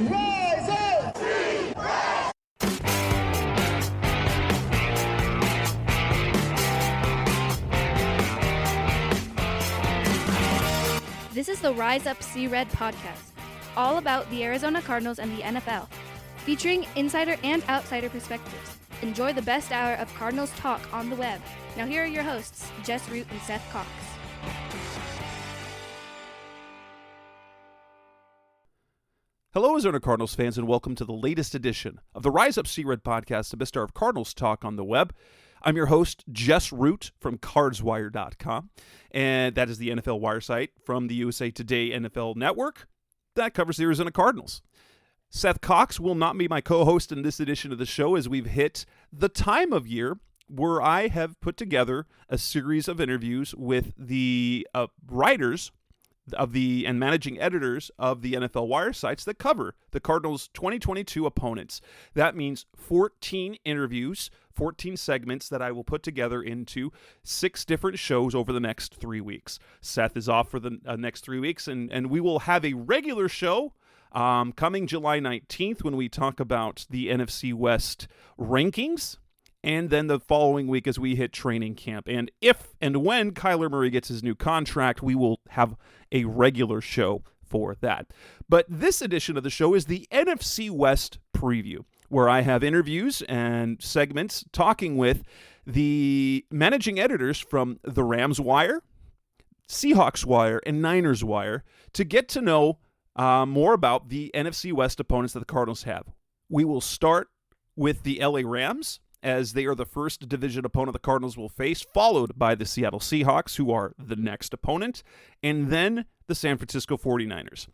Rise up! This is the Rise Up See Red podcast, all about the Arizona Cardinals and the NFL, featuring insider and outsider perspectives. Enjoy the best hour of Cardinals talk on the web. Now here are your hosts, Jess Root and Seth Cox. Hello, Arizona Cardinals fans, and welcome to the latest edition of the Rise Up See Red podcast, the best hour of Cardinals talk on the web. I'm your host, Jess Root from cardswire.com, and that is the NFL Wire site from the USA Today NFL Network that covers the Arizona Cardinals. Seth Cox will not be my co-host in this edition of the show as we've hit the time of year where I have put together a series of interviews with the writers and managing editors of the NFL Wire sites that cover the Cardinals' 2022 opponents. That means 14 interviews, 14 segments that I will put together into 6 different shows over the next 3 weeks. Seth is off for the next 3 weeks, and we will have a regular show coming July 19th when we talk about the NFC West rankings, and then the following week as we hit training camp. And if and when Kyler Murray gets his new contract, we will have a regular show for that. But this edition of the show is the NFC West preview, where I have interviews and segments talking with the managing editors from the Rams Wire, Seahawks Wire, and Niners Wire to get to know more about the NFC West opponents that the Cardinals have. We will start with the LA Rams, as they are the first division opponent the Cardinals will face, followed by the Seattle Seahawks, who are the next opponent, and then the San Francisco 49ers.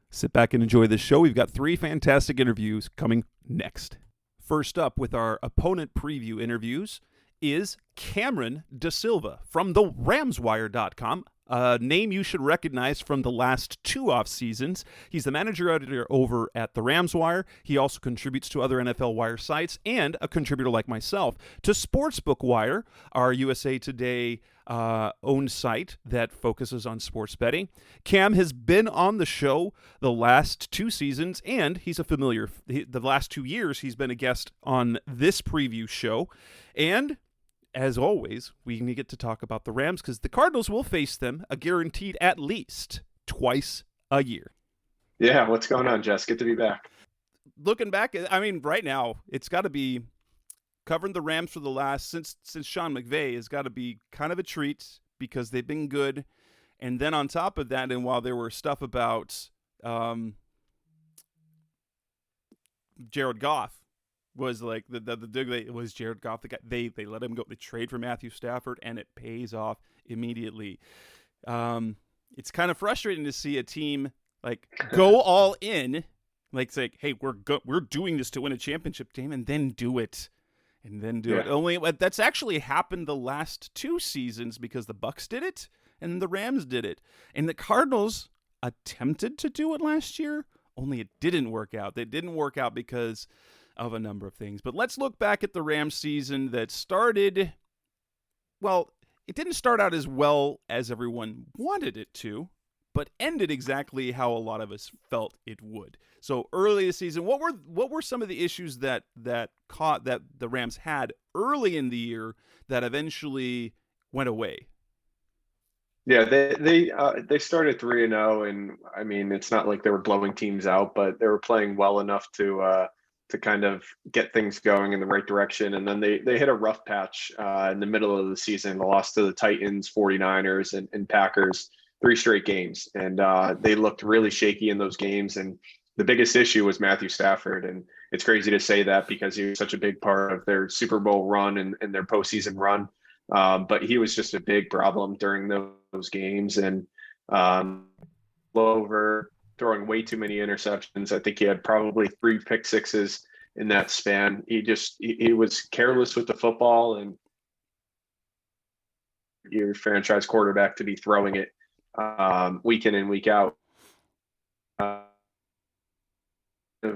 Sit back and enjoy this show. We've got 3 fantastic interviews coming next. First up with our opponent preview interviews is Cameron DaSilva from the RamsWire.com, a name you should recognize from the last 2 off seasons. He's the manager editor over at the Rams Wire. He also contributes to other NFL Wire sites and a contributor like myself to Sportsbook Wire, our USA Today owned site that focuses on sports betting. Cam has been on the show the last 2 seasons, and he's a familiar. The last 2 years, he's been a guest on this preview show. And as always, we get to talk about the Rams because the Cardinals will face them a guaranteed at least twice a year. Yeah, what's going on, Jess? Good to be back. Looking back, I mean, right now, it's got to be covering the Rams for the last, since Sean McVay, has got to be kind of a treat because they've been good. And then on top of that, and while there were stuff about Jared Goff, was like it was Jared Goff. The guy, they let him go. They trade for Matthew Stafford, and it pays off immediately. It's kind of frustrating to see a team like go all in, like say, "Hey, we're doing this to win a championship game," and then do it, it. Only that's actually happened the last 2 seasons because the Bucs did it and the Rams did it, and the Cardinals attempted to do it last year. Only it didn't work out. They didn't work out because of a number of things. But let's look back at the Rams season that started, well, it didn't start out as well as everyone wanted it to, but ended exactly how a lot of us felt it would. So early this season, what were some of the issues that the Rams had early in the year that eventually went away? Yeah, they started 3-0, and I mean, it's not like they were blowing teams out, but they were playing well enough to kind of get things going in the right direction. And then they hit a rough patch in the middle of the season. They lost to the Titans, 49ers, and Packers 3 straight games. And they looked really shaky in those games. And the biggest issue was Matthew Stafford. And it's crazy to say that because he was such a big part of their Super Bowl run and their postseason run. But he was just a big problem during those games. And over throwing way too many interceptions. I think he had probably 3 pick sixes in that span. He was careless with the football, and your franchise quarterback to be throwing it week in and week out.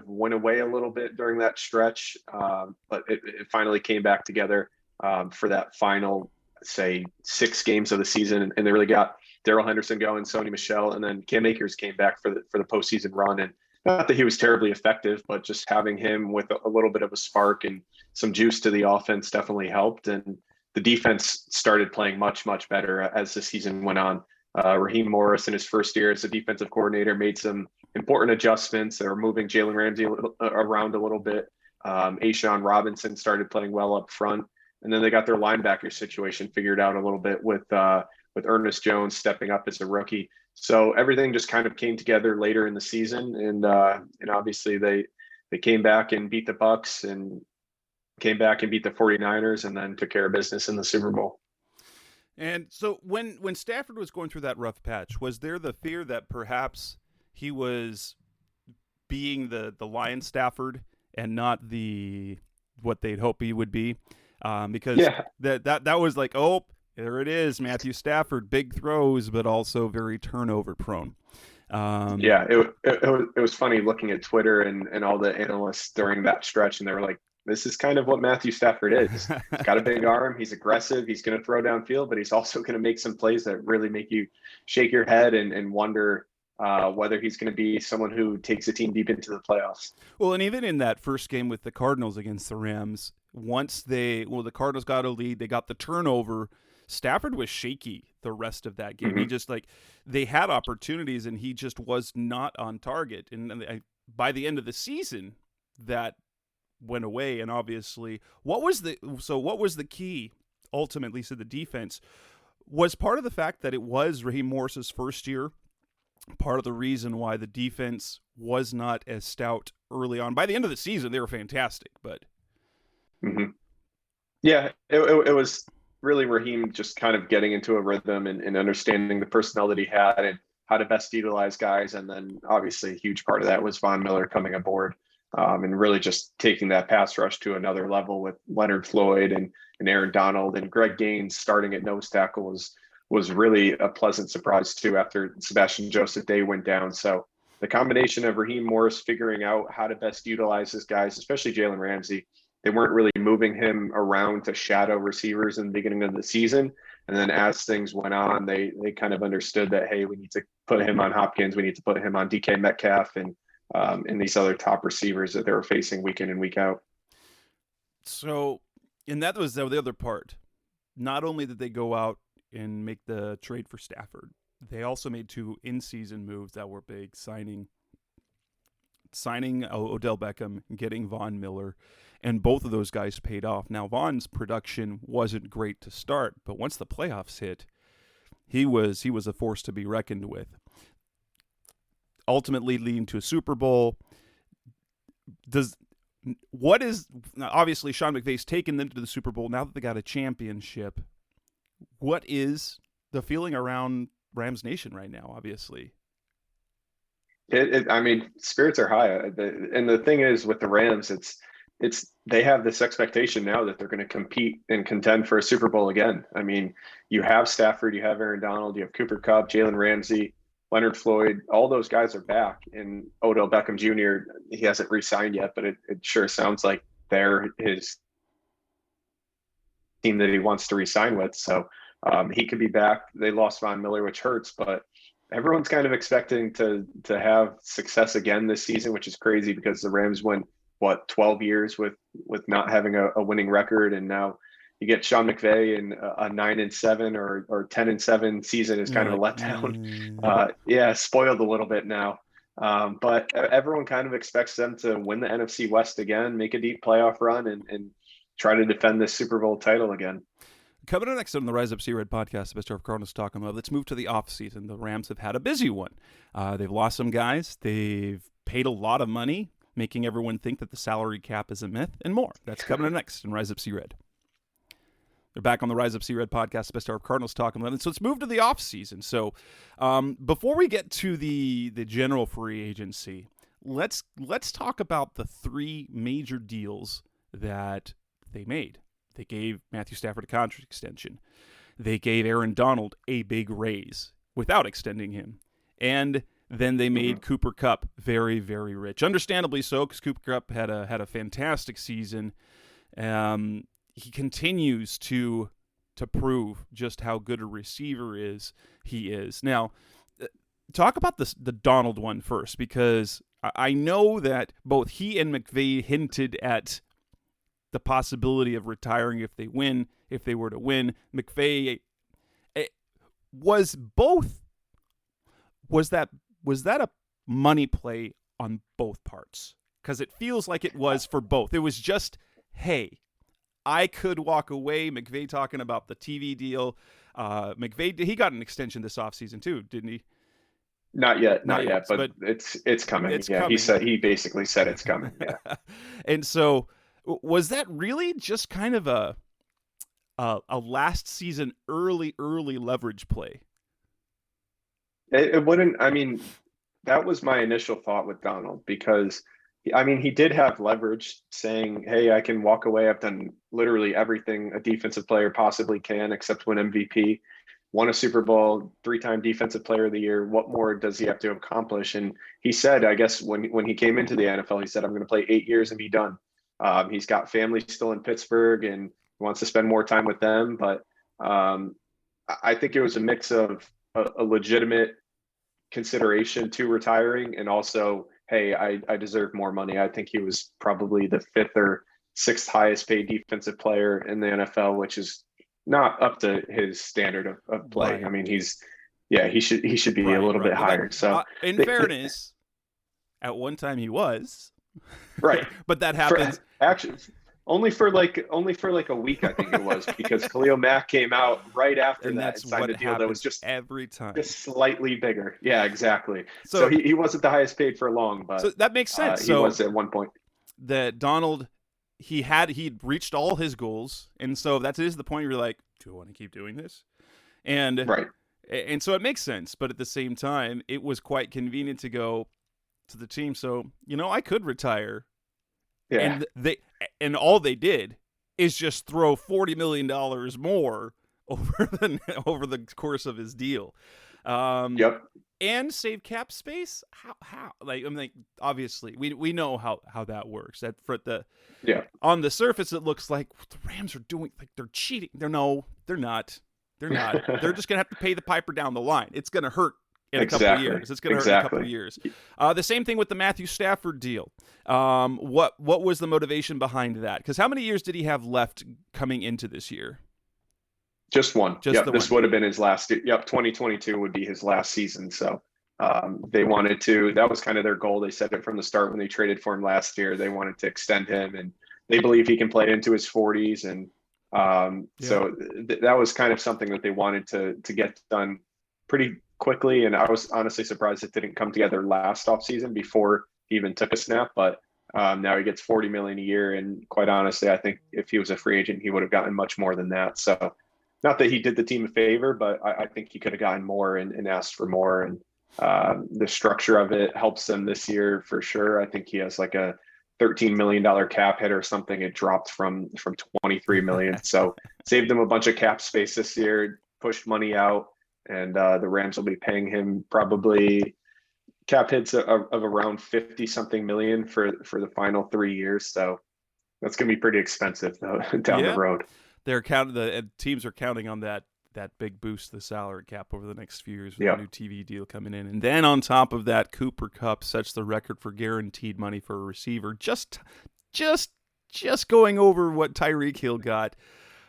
Went away a little bit during that stretch, but it finally came back together for that final, say, 6 games of the season, and they really got Darrell Henderson going, Sony Michel, and then Cam Akers came back for the postseason run, and not that he was terribly effective, but just having him with a little bit of a spark and some juice to the offense definitely helped. And the defense started playing much, much better as the season went on. Raheem Morris in his first year as a defensive coordinator made some important adjustments. They were moving Jalen Ramsey around a little bit. Ashawn Robinson started playing well up front. And then they got their linebacker situation figured out a little bit with Ernest Jones stepping up as a rookie. So everything just kind of came together later in the season, and obviously they came back and beat the Bucs and came back and beat the 49ers and then took care of business in the Super Bowl. And so when Stafford was going through that rough patch, was there the fear that perhaps he was being the Lion Stafford and not the what they'd hope he would be? Because that was like, oh, there it is, Matthew Stafford, big throws, but also very turnover prone. It was funny looking at Twitter and all the analysts during that stretch, and they were like, this is kind of what Matthew Stafford is. He's got a big arm. He's aggressive. He's going to throw downfield, but he's also going to make some plays that really make you shake your head and wonder whether he's going to be someone who takes a team deep into the playoffs. Well, and even in that first game with the Cardinals against the Rams, once the Cardinals got a lead, they got the turnover. Stafford was shaky the rest of that game. Mm-hmm. He just they had opportunities and he just was not on target. And by the end of the season, that went away. And obviously, what was the key ultimately to the defense? Was part of the fact that it was Raheem Morris's first year, part of the reason why the defense was not as stout early on. By the end of the season, they were fantastic, but mm-hmm. Yeah, it was really Raheem just kind of getting into a rhythm and understanding the personnel that he had and how to best utilize guys. And then obviously a huge part of that was Von Miller coming aboard and really just taking that pass rush to another level with Leonard Floyd and Aaron Donald, and Greg Gaines starting at nose tackle was really a pleasant surprise too after Sebastian Joseph Day went down. So the combination of Raheem Morris figuring out how to best utilize his guys, especially Jalen Ramsey, they weren't really moving him around to shadow receivers in the beginning of the season. And then as things went on, they kind of understood that, hey, we need to put him on Hopkins. We need to put him on DK Metcalf and these other top receivers that they were facing week in and week out. So, and that was the other part. Not only did they go out and make the trade for Stafford, they also made 2 in-season moves that were big, signing Odell Beckham, getting Von Miller, and both of those guys paid off. Now, Von's production wasn't great to start, but once the playoffs hit, he was a force to be reckoned with. Ultimately leading to a Super Bowl. Obviously Sean McVay's taken them to the Super Bowl now that they got a championship. What is the feeling around Rams Nation right now, obviously? I mean, spirits are high. And the thing is with the Rams, they have this expectation now that they're going to compete and contend for a Super Bowl again. I mean, you have Stafford, you have Aaron Donald, you have Cooper Kupp, Jalen Ramsey, Leonard Floyd, all those guys are back. And Odell Beckham Jr., he hasn't re-signed yet, but it sure sounds like they're his team that he wants to re-sign with. So he could be back. They lost Von Miller, which hurts, but everyone's kind of expecting to have success again this season, which is crazy because the Rams went 12 years with not having a winning record, and now you get Sean McVay and a 9-7 or 10-7 season is kind of a letdown. Spoiled a little bit now. But everyone kind of expects them to win the NFC West again, make a deep playoff run, and try to defend this Super Bowl title again. Coming up next on the Rise Up Sea Red podcast, the best of Cardinals talking about. Let's move to the offseason. The Rams have had a busy one. They've lost some guys. They've paid a lot of money, making everyone think that the salary cap is a myth, and more. That's coming up next in Rise Up Sea Red. They're back on the Rise Up Sea Red podcast, the best of Cardinals talking about. So let's move to the offseason. So before we get to the general free agency, let's talk about the 3 major deals that they made. They gave Matthew Stafford a contract extension. They gave Aaron Donald a big raise without extending him. And then they made Cooper Kupp very, very rich. Understandably so, because Cooper Kupp had a fantastic season. He continues to prove just how good a receiver he is. Now, talk about the Donald one first, because I know that both he and McVay hinted at the possibility of retiring if they were to win. McVay was that a money play on both parts? Because it feels like it was for both. It was just, hey, I could walk away. McVay talking about the TV deal. McVay, he got an extension this offseason too, didn't he? Not yet, but it's coming. It's coming. coming. He basically said it's coming. Yeah. And so, was that really just kind of a last season early leverage play? It wouldn't. I mean, that was my initial thought with Donald, because I mean, he did have leverage saying, hey, I can walk away. I've done literally everything a defensive player possibly can except win MVP, won a Super Bowl, 3-time defensive player of the year. What more does he have to accomplish? And he said, I guess when he came into the NFL, he said, I'm going to play 8 years and be done. He's got family still in Pittsburgh and wants to spend more time with them. But I think it was a mix of a legitimate consideration to retiring and also, hey, I deserve more money. I think he was probably the 5th or 6th highest paid defensive player in the NFL, which is not up to his standard of play. Right. I mean, he should be a little bit higher. So in fairness, at one time he was. Right. But that happens. Actually, only for like a week, I think it was, because Khalil Mack came out right after and that that's and signed what a deal that was just every time, just slightly bigger. Yeah, exactly. So he wasn't the highest paid for long, but so that makes sense. He was at one point. That Donald, he'd reached all his goals, and so that is the point where you're like, do I want to keep doing this? And right. And so it makes sense, but at the same time, it was quite convenient to go to the team. So I could retire. Yeah. And all they did is just throw $40 million more over the course of his deal. Yep. And save cap space. How? Like, I'm like, obviously we know how that works. That on the surface it looks like the Rams are doing, like, they're cheating. They're not. They're just gonna have to pay the piper down the line. It's gonna hurt in a couple of years. It's going to hurt in a couple of years. The same thing with the Matthew Stafford deal. What was the motivation behind that? Because how many years did he have left coming into this year? Just one. This would have been his last. 2022 would be his last season. So they wanted to. That was kind of their goal. They said it from the start when they traded for him last year. They wanted to extend him, and they believe he can play into his 40s. And so that was kind of something that they wanted to get done pretty quickly, and I was honestly surprised it didn't come together last offseason before he even took a snap. But now he gets $40 million a year, and quite honestly, I think if he was a free agent, he would have gotten much more than that. So, not that he did the team a favor, but I think he could have gotten more and asked for more. And the structure of it helps them this year for sure. I think he has like a $13 million cap hit or something. It dropped from $23 million, so saved them a bunch of cap space this year, pushed money out. And the Rams will be paying him probably cap hits of around 50-something million for the final 3 years. So that's going to be pretty expensive down the road. The teams are counting on that big boost to the salary cap over the next few years with a new TV deal coming in. And then on top of that, Cooper Kupp sets the record for guaranteed money for a receiver. Just going over what Tyreek Hill got.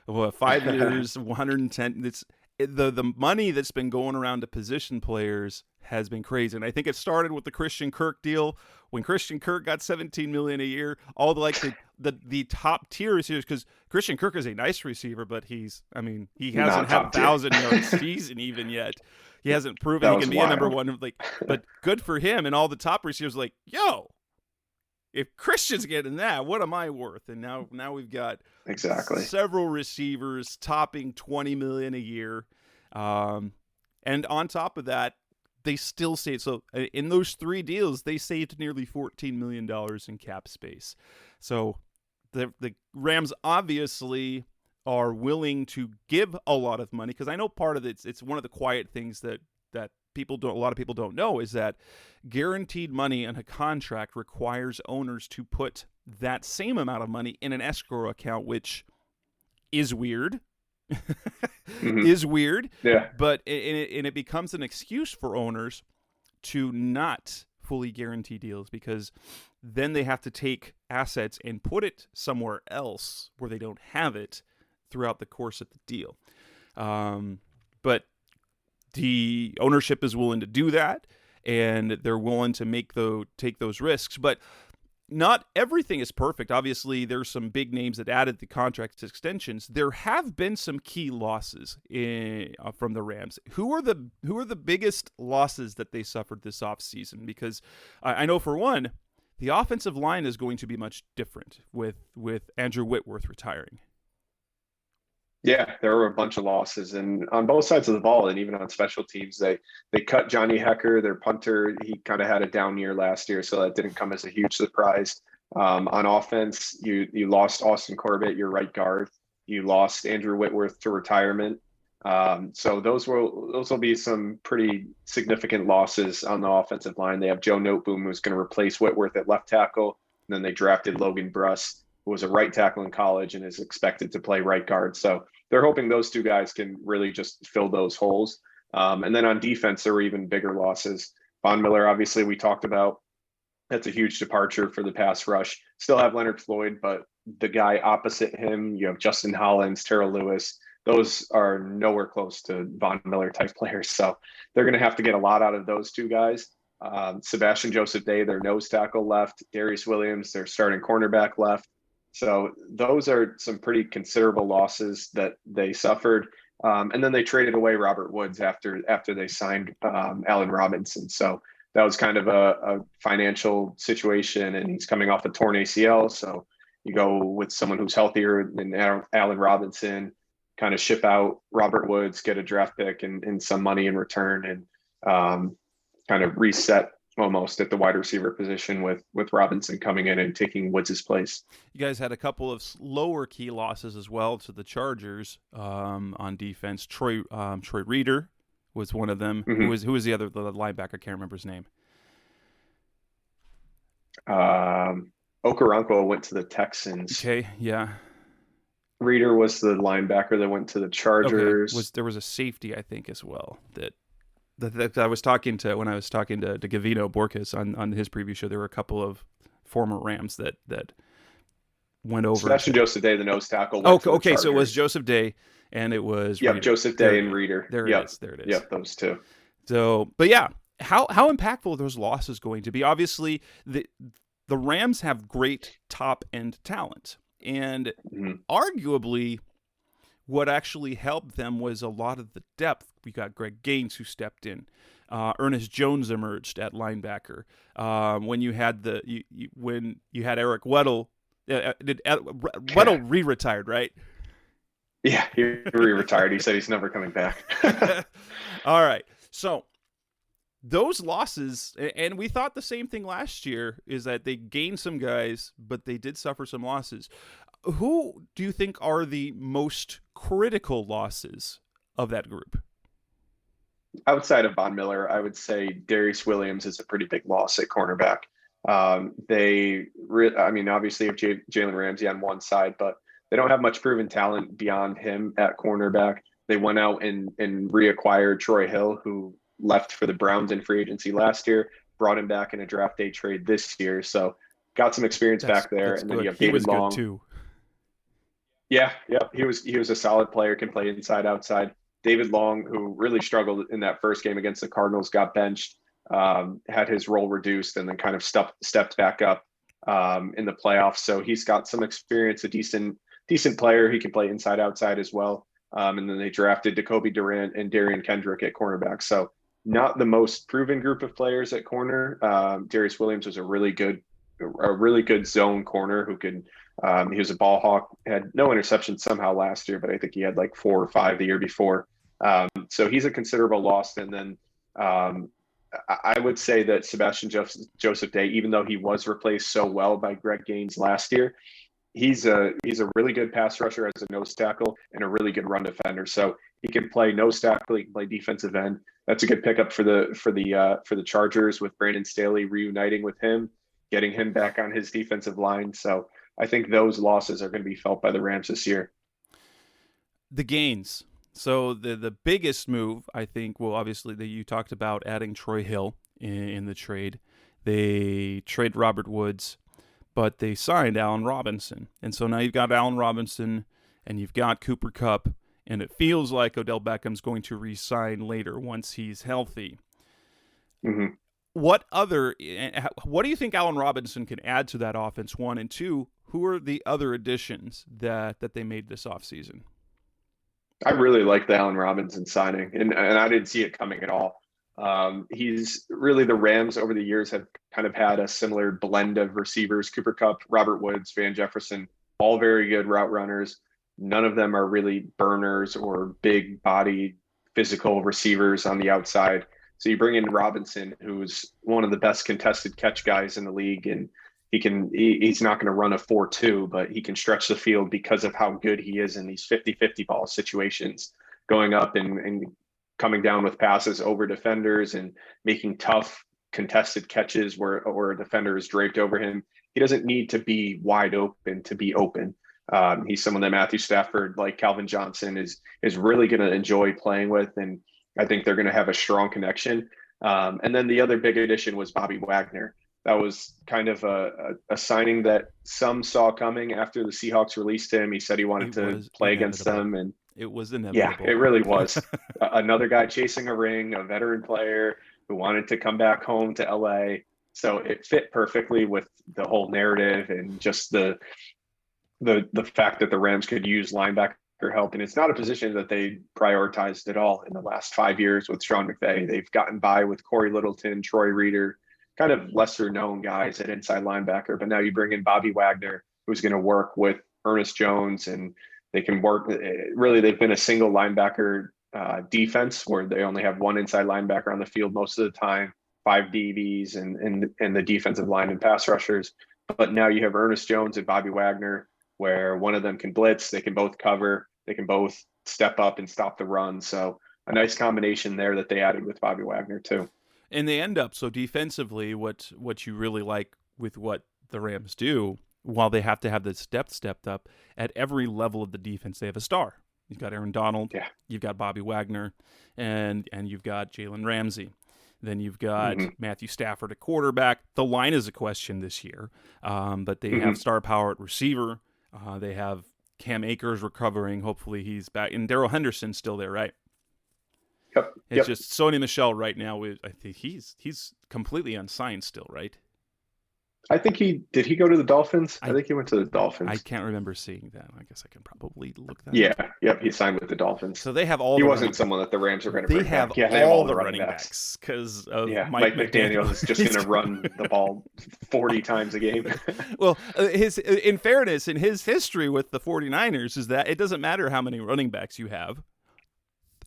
5 years, 110. The money that's been going around to position players has been crazy. And I think it started with the Christian Kirk deal. When Christian Kirk got $17 million a year, all the top tier receivers, because Christian Kirk is a nice receiver, but he hasn't had 1,000-yard season even yet. He hasn't proven he can be a number one. But good for him. And all the top receivers like, yo, if Christian's getting that, what am I worth? And now we've got several receivers topping $20 million a year. And on top of that, they still saved. So in those 3 deals, they saved nearly $14 million in cap space. So the Rams obviously are willing to give a lot of money, because I know part of it's one of the quiet things that a lot of people don't know is that guaranteed money in a contract requires owners to put that same amount of money in an escrow account, which is weird. Is weird. Yeah. But it becomes an excuse for owners to not fully guaranteed deals, because then they have to take assets and put it somewhere else where they don't have it throughout the course of the deal. But the ownership is willing to do that, and they're willing to take those risks. But not everything is perfect. Obviously, there's some big names that added the contract extensions. There have been some key losses from the Rams. Who are the biggest losses that they suffered this offseason? Because I know, for one, the offensive line is going to be much different with Andrew Whitworth retiring. Yeah, there were a bunch of losses, and on both sides of the ball, and even on special teams, they cut Johnny Hecker, their punter. He kind of had a down year last year, so that didn't come as a huge surprise. On offense, you lost Austin Corbett, your right guard. You lost Andrew Whitworth to retirement. So those will be some pretty significant losses on the offensive line. They have Joe Noteboom, who's going to replace Whitworth at left tackle, and then they drafted Logan Bruss, who was a right tackle in college and is expected to play right guard. So they're hoping those two guys can really just fill those holes. And then on defense, there were even bigger losses. Von Miller, obviously, we talked about. That's a huge departure for the pass rush. Still have Leonard Floyd, but the guy opposite him, you have Justin Hollins, Terrell Lewis. Those are nowhere close to Von Miller type players. So they're going to have to get a lot out of those two guys. Sebastian Joseph Day, their nose tackle, left. Darius Williams, their starting cornerback, left. So those are some pretty considerable losses that they suffered. And then they traded away Robert Woods after they signed Allen Robinson. So that was kind of a financial situation, and he's coming off a torn ACL. So you go with someone who's healthier than Allen Robinson, kind of ship out Robert Woods, get a draft pick and some money in return, and kind of reset almost at the wide receiver position with Robinson coming in and taking Woods' place. You guys had a couple of lower key losses as well to the Chargers on defense. Troy Reeder was one of them. Mm-hmm. Who was the other linebacker? I can't remember his name. Okoronkwo went to the Texans. Okay, yeah. Reeder was the linebacker that went to the Chargers. Okay. There was a safety, I think, as well that I was talking to when I was talking to Gavino Borges on his preview show. There were a couple of former Rams that went over. Sebastian Joseph Day, the nose tackle. Okay, so it was Joseph Day and it was Reeder. Joseph Day and Reeder. There it is. Yep, those two. So, but yeah, how impactful are those losses going to be? Obviously, the Rams have great top end talent, and arguably, what actually helped them was a lot of the depth. We got Greg Gaines, who stepped in. Ernest Jones emerged at linebacker. When you had when you had Eric Weddle, Weddle re-retired, right? Yeah, he re-retired. He said he's never coming back. All right, so those losses, and we thought the same thing last year, is that they gained some guys, but they did suffer some losses. Who do you think are the most critical losses of that group? Outside of Von Miller, I would say Darius Williams is a pretty big loss at cornerback. Obviously have Jalen Ramsey on one side, but they don't have much proven talent beyond him at cornerback. They went out and reacquired Troy Hill, who left for the Browns in free agency last year, brought him back in a draft day trade this year. So got some experience back there. And then you have David Long. Good too. Yeah. He was a solid player, can play inside, outside. David Long, who really struggled in that first game against the Cardinals, got benched, had his role reduced, and then kind of stepped back up in the playoffs. So he's got some experience, a decent player. He can play inside, outside as well. And then they drafted Jacoby Durant and Darian Kendrick at cornerback. So not the most proven group of players at corner. Darius Williams was a really good zone corner who could. He was a ball hawk, had no interceptions somehow last year, but I think he had like 4 or 5 the year before. So he's a considerable loss. And then I would say that Sebastian Joseph Day, even though he was replaced so well by Greg Gaines last year, he's a really good pass rusher as a nose tackle and a really good run defender. So he can play nose tackle, he can play defensive end. That's a good pickup for the Chargers, with Brandon Staley reuniting with him, getting him back on his defensive line. So I think those losses are going to be felt by the Rams this year. The gains. So the biggest move, I think, well, obviously, that you talked about adding Troy Hill in the trade. They trade Robert Woods, but they signed Allen Robinson. And so now you've got Allen Robinson and you've got Cooper Kupp, and it feels like Odell Beckham's going to re-sign later once he's healthy. Mm-hmm. What do you think Allen Robinson can add to that offense, one? And two, who are the other additions that they made this offseason? I really like the Allen Robinson signing, and I didn't see it coming at all. He's really, the Rams over the years have kind of had a similar blend of receivers: Cooper Kupp, Robert Woods, Van Jefferson, all very good route runners. None of them are really burners or big body physical receivers on the outside. So you bring in Robinson, who's one of the best contested catch guys in the league, and he's not going to run a 4.2, but he can stretch the field because of how good he is in these 50-50 ball situations, going up and coming down with passes over defenders and making tough contested catches where a defender is draped over him. He doesn't need to be wide open to be open. He's someone that Matthew Stafford, like Calvin Johnson, is really going to enjoy playing with, and I think they're going to have a strong connection. And then the other big addition was Bobby Wagner. That was kind of a signing that some saw coming after the Seahawks released him. He said he wanted to play against them, and it was inevitable. Yeah, it really was. Another guy chasing a ring, a veteran player who wanted to come back home to LA. So it fit perfectly with the whole narrative and just the fact that the Rams could use linebacker help. And it's not a position that they prioritized at all in the last 5 years with Sean McVay. They've gotten by with Corey Littleton, Troy Reeder, kind of lesser known guys at inside linebacker. But now you bring in Bobby Wagner, who's going to work with Ernest Jones, and they can work. Really, they've been a single linebacker defense where they only have one inside linebacker on the field most of the time, 5 DBs and the defensive line and pass rushers. But now you have Ernest Jones and Bobby Wagner, where one of them can blitz, they can both cover, they can both step up and stop the run. So a nice combination there that they added with Bobby Wagner too. And they end up, so defensively, what you really like with what the Rams do, while they have to have this depth stepped up, at every level of the defense, they have a star. You've got Aaron Donald, You've got Bobby Wagner, and you've got Jalen Ramsey. Then you've got Matthew Stafford at quarterback. The line is a question this year, but they have star power at receiver. They have Cam Akers recovering. Hopefully he's back. And Darrell Henderson's still there, right? Yep. It's just Sony Michel right now. I think he's completely unsigned still, right? I think did he go to the Dolphins? I think he went to the Dolphins. I can't remember seeing that. I guess I can probably look that up. Yep, he signed with the Dolphins. So they have all. He wasn't someone that the Rams were going to bring back. They have all the running backs because of Mike McDaniel is just going to run the ball 40 times a game. Well, in fairness, in his history with the 49ers is that it doesn't matter how many running backs you have.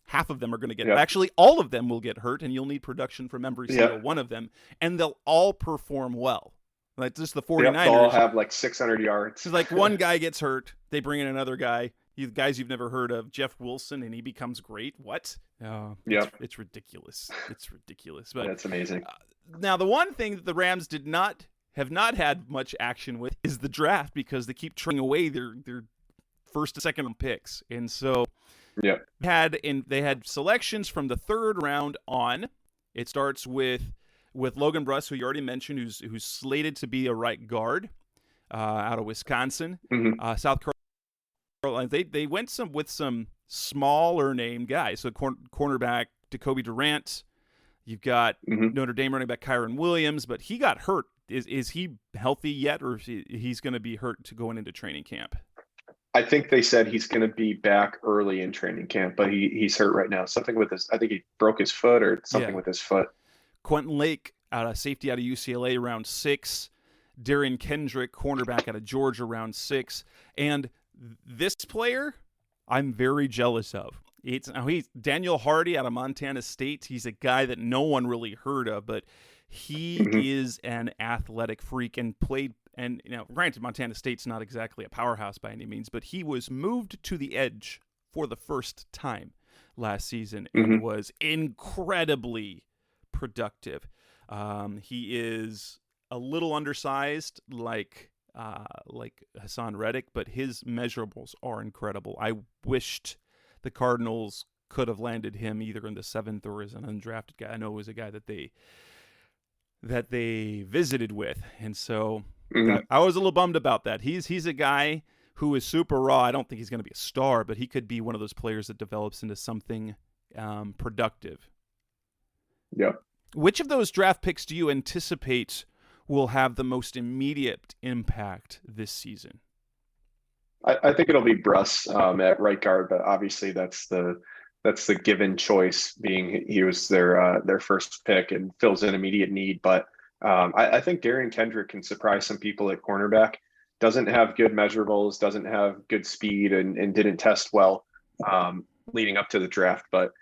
Half of them are going to get actually all of them will get hurt, and you'll need production from every single one of them, and they'll all perform well. Like just the 49ers. They all have like 600 yards. It's like one guy gets hurt, they bring in another guy. Guys you've never heard of, Jeff Wilson, and he becomes great. What? It's ridiculous. It's ridiculous. But that's amazing. Now, the one thing that the Rams have not had much action with is the draft, because they keep trading away their first and second picks, and so they had selections from the third round on. It starts with Logan Bruss, who you already mentioned, who's slated to be a right guard out of Wisconsin. South Carolina, they went with some smaller name guys. So cornerback Jacoby Durant. You've got Notre Dame running back Kyron Williams, but he got hurt. Is he healthy yet, or he's going to be hurt to going into training camp? I think they said he's going to be back early in training camp, but he's hurt right now. Something with his, I think he broke his foot or something with his foot. Quentin Lake, safety out of UCLA, round 6. Darian Kendrick, cornerback out of Georgia, round 6. And this player, I'm very jealous of. He's Daniel Hardy out of Montana State. He's a guy that no one really heard of, but he is an athletic freak and played. And granted, Montana State's not exactly a powerhouse by any means, but he was moved to the edge for the first time last season and was incredibly productive. He is a little undersized, like Hassan Reddick, but his measurables are incredible. I wished the Cardinals could have landed him either in the 7th or as an undrafted guy. I know it was a guy that they that they visited with. And so Mhm. I was a little bummed about that. He's a guy who is super raw. I don't think he's going to be a star, but he could be one of those players that develops into something productive. Yeah. Which of those draft picks do you anticipate will have the most immediate impact this season? I think it'll be Bruss at right guard, but obviously that's the given choice, being he was their first pick and fills an immediate need. But I think Darian Kendrick can surprise some people at cornerback. Doesn't have good measurables, doesn't have good speed, and didn't test well leading up to the draft. But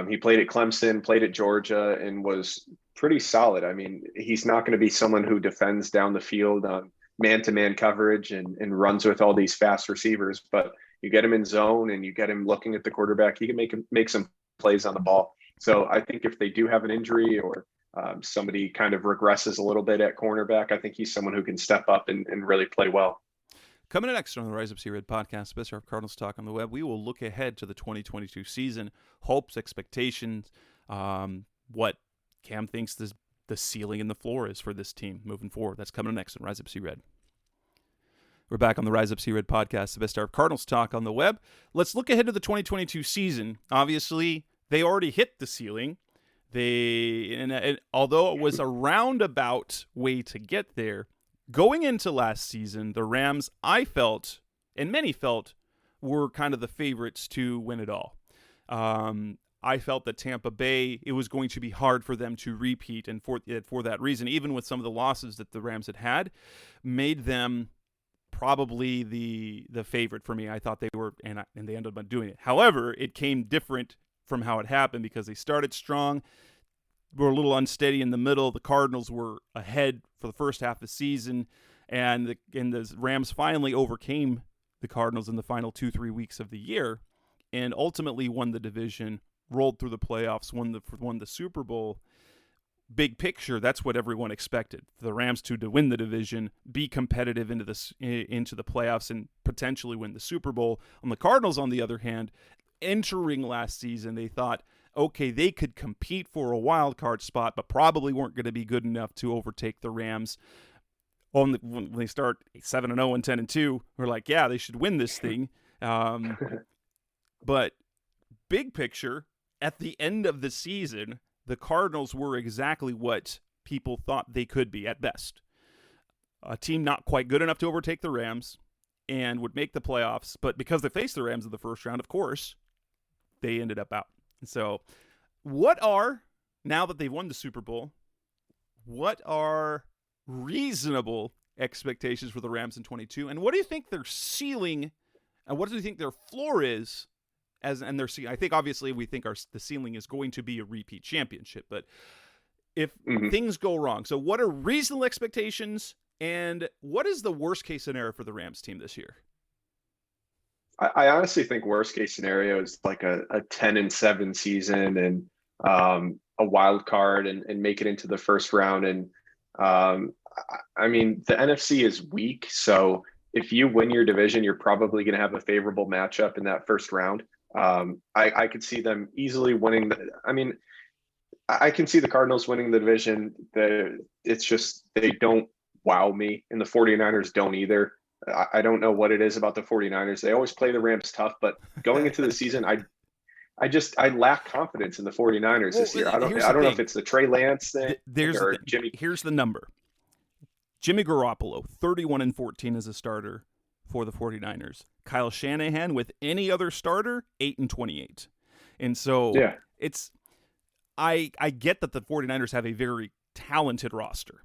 he played at Clemson, played at Georgia, and was pretty solid. I mean, he's not going to be someone who defends down the field on man-to-man coverage and runs with all these fast receivers, but you get him in zone and you get him looking at the quarterback, he can make some plays on the ball. So I think if they do have an injury or somebody kind of regresses a little bit at cornerback, I think he's someone who can step up and really play well. Coming in next on the Rise Up See-Red podcast, Best of Cardinals Talk on the Web, we will look ahead to the 2022 season, hopes, expectations, what Cam thinks the ceiling and the floor is for this team moving forward. That's coming next on Rise Up See-Red. We're back on the Rise Up See-Red podcast, the best of Cardinals Talk on the Web. Let's look ahead to the 2022 season. Obviously, they already hit the ceiling. And although it was a roundabout way to get there, going into last season, the Rams, I felt, and many felt, were kind of the favorites to win it all. I felt that Tampa Bay, it was going to be hard for them to repeat, and for that reason, even with some of the losses that the Rams had, made them probably the favorite for me. I thought they were, and they ended up doing it. However, it came different from how it happened because they started strong, were a little unsteady in the middle. The Cardinals were ahead for the first half of the season, and the Rams finally overcame the Cardinals in the final 2-3 weeks of the year, and ultimately won the division, rolled through the playoffs, won the Super Bowl. Big picture, that's what everyone expected. For the Rams to win the division, be competitive into the playoffs, and potentially win the Super Bowl. On the Cardinals, on the other hand, entering last season, they thought, okay, they could compete for a wild card spot, but probably weren't going to be good enough to overtake the Rams. When they start 7-0 and 10-2, we're like, yeah, they should win this thing. But big picture, at the end of the season, the Cardinals were exactly what people thought they could be at best. A team not quite good enough to overtake the Rams and would make the playoffs, but because they faced the Rams in the first round, of course, they ended up out. So now that they've won the Super Bowl, what are reasonable expectations for the Rams in 22? And what do you think their ceiling, and what do you think their floor is? And their ceiling, I think obviously we think the ceiling is going to be a repeat championship, but if things go wrong, so what are reasonable expectations, and what is the worst case scenario for the Rams team this year? I honestly think worst case scenario is like a 10-7 season and a wild card and make it into the first round. And I mean, the NFC is weak, so if you win your division, you're probably going to have a favorable matchup in that first round. I could see them easily winning. I can see the Cardinals winning the division. It's just they don't wow me, and the 49ers don't either. I don't know what it is about the 49ers. They always play the Rams tough, but going into the season, I lack confidence in the 49ers this year. I don't know if it's the Trey Lance thing or Jimmy. Here's the number. Jimmy Garoppolo, 31-14 as a starter for the 49ers. Kyle Shanahan with any other starter, 8-28. And so I get that the 49ers have a very talented roster.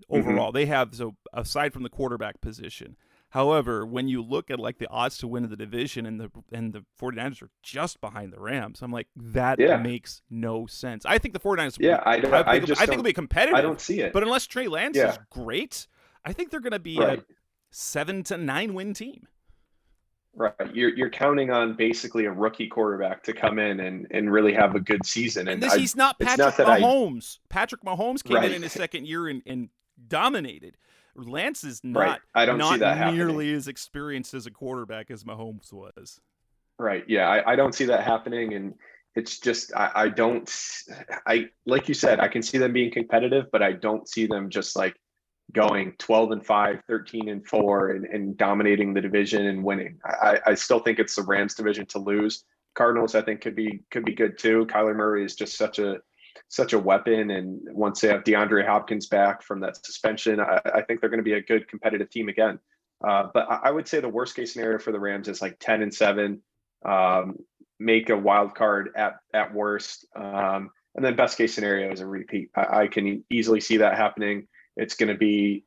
Overall, they have, so aside from the quarterback position. However, when you look at like the odds to win the division and the 49ers are just behind the Rams, I'm like, that makes no sense. I think the 49ers I think it'll be competitive. I don't see it. But unless Trey Lance is great, I think they're going to be a 7-9 win team. Right. You're counting on basically a rookie quarterback to come in and really have a good season. And he's not Patrick Mahomes. Patrick Mahomes came in his second year and dominated. Lance is not, I don't see that nearly as experienced as a quarterback as Mahomes was. Right. Yeah, I don't see that happening. And it's just I don't like you said, I can see them being competitive, but I don't see them just like going 12-5, 13-4, and dominating the division and winning. I still think it's the Rams division to lose. Cardinals, I think, could be good too. Kyler Murray is just such a weapon, and once they have DeAndre Hopkins back from that suspension, I think they're going to be a good competitive team again. But I would say the worst case scenario for the Rams is like 10-7, make a wild card at worst, and then best case scenario is a repeat. I can easily see that happening. It's going to be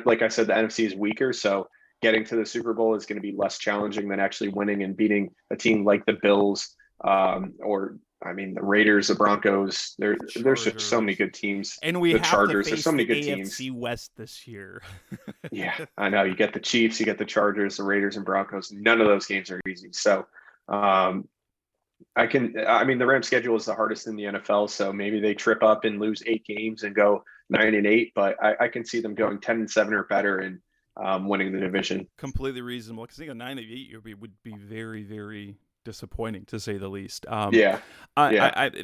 like I said, the NFC is weaker, so getting to the Super Bowl is going to be less challenging than actually winning and beating a team like the Bills, or I mean the Raiders, the Broncos. There's just so many good teams, and we the have Chargers. to face There's so many the good AFC teams. West this year. Yeah, I know. You get the Chiefs, you get the Chargers, the Raiders, and Broncos. None of those games are easy. So, I mean, the Rams schedule is the hardest in the NFL, so maybe they trip up and lose 8 games and go 9-8. But I can see them going 10-7 or better and winning the division. Completely reasonable. Because I think a 9-8 would be very, very disappointing, to say the least. Yeah.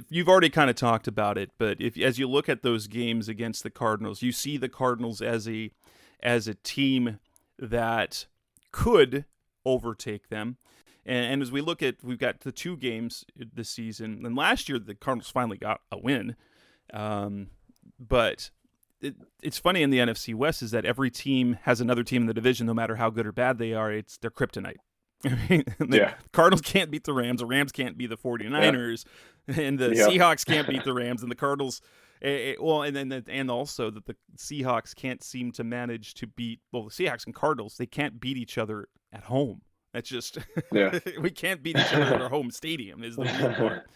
You've already kind of talked about it, but as you look at those games against the Cardinals, you see the Cardinals as a team that could overtake them. And as we look at, we've got the 2 games this season, and last year the Cardinals finally got a win. But it's funny in the NFC West is that every team has another team in the division, no matter how good or bad they are. It's their kryptonite. I mean, the Cardinals can't beat the Rams can't beat the 49ers, and the Seahawks can't beat the Rams, and the Cardinals. And also that the Seahawks can't seem to manage to beat the Seahawks and Cardinals. They can't beat each other at home. That's just we can't beat each other at our home stadium is the weird part.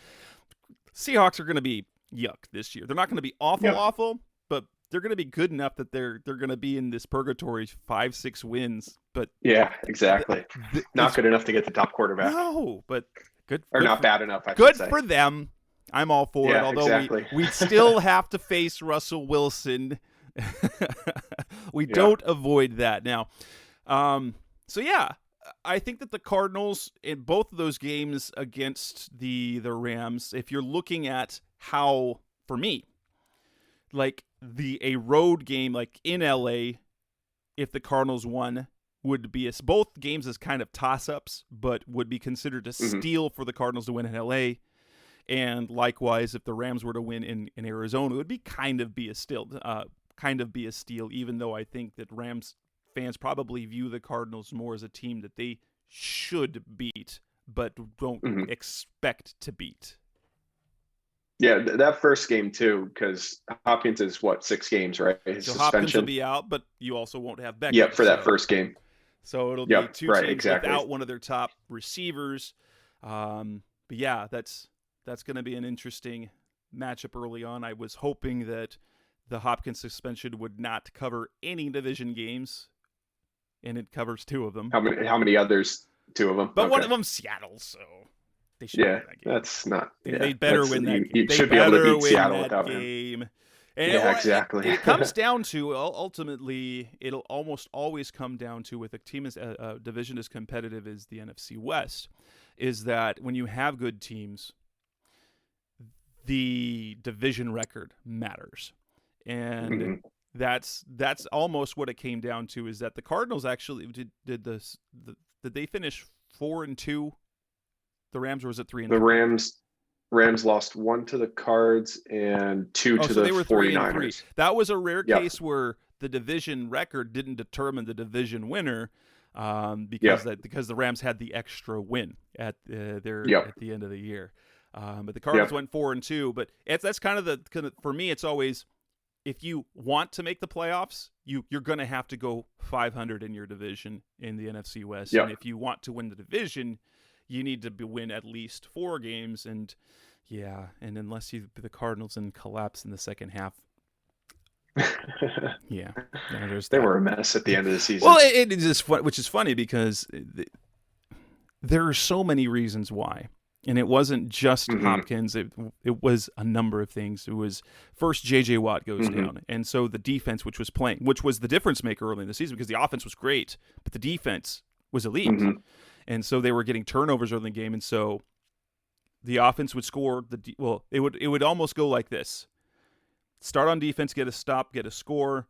Seahawks are going to be yuck this year. They're not going to be awful, but they're going to be good enough that they're going to be in this purgatory 5-6 wins. But yeah, exactly. Not good enough to get the top quarterback. No, but good or not bad enough. Good for them. I'm all for it. Although we still have to face Russell Wilson. We don't avoid that now. So yeah. I think that the Cardinals in both of those games against the Rams, if you're looking at how, for me, like a road game like in LA, if the Cardinals won, would be both games as kind of toss-ups, but would be considered a steal for the Cardinals to win in LA. And likewise, if the Rams were to win in Arizona, it would be kind of be a steal, even though I think that Rams fans probably view the Cardinals more as a team that they should beat, but don't expect to beat. Yeah, that first game too, because Hopkins is 6 games, right? His so suspension. Hopkins will be out, but you also won't have Beckham. Yep, for that first game. So it'll be 2 teams without one of their top receivers. But yeah, that's going to be an interesting matchup early on. I was hoping that the Hopkins suspension would not cover any division games. And it covers 2 of them. How many others? 2 of them. But one of them Seattle, so they should win that game. That's not. They better win that game. You should be able to beat Seattle without game. him. And exactly. It comes down to ultimately, it'll almost always come down to with a team as a division as competitive as the NFC West, is that when you have good teams, the division record matters, and. That's almost what it came down to. Is that the Cardinals actually did they finish 4-2? The Rams, or was it 3-3? The Rams lost 1 to the Cards and 2 to the 49ers. That was a rare case where the division record didn't determine the division winner, because the Rams had the extra win at at the end of the year. But the Cardinals went 4-2. But that's kind of for me. It's always, if you want to make the playoffs, you're going to have to go 500 in your division in the NFC West. Yep. And if you want to win the division, you need to win at least 4 games. And unless the Cardinals collapse in the second half. They were a mess at the end of the season. Well, it is just which is funny because there are so many reasons why. And it wasn't just Hopkins. It was a number of things. It was first J.J. Watt goes down. And so the defense, which was the difference maker early in the season, because the offense was great, but the defense was elite. And so they were getting turnovers early in the game. And so the offense would score. It would almost go like this: start on defense, get a stop, get a score,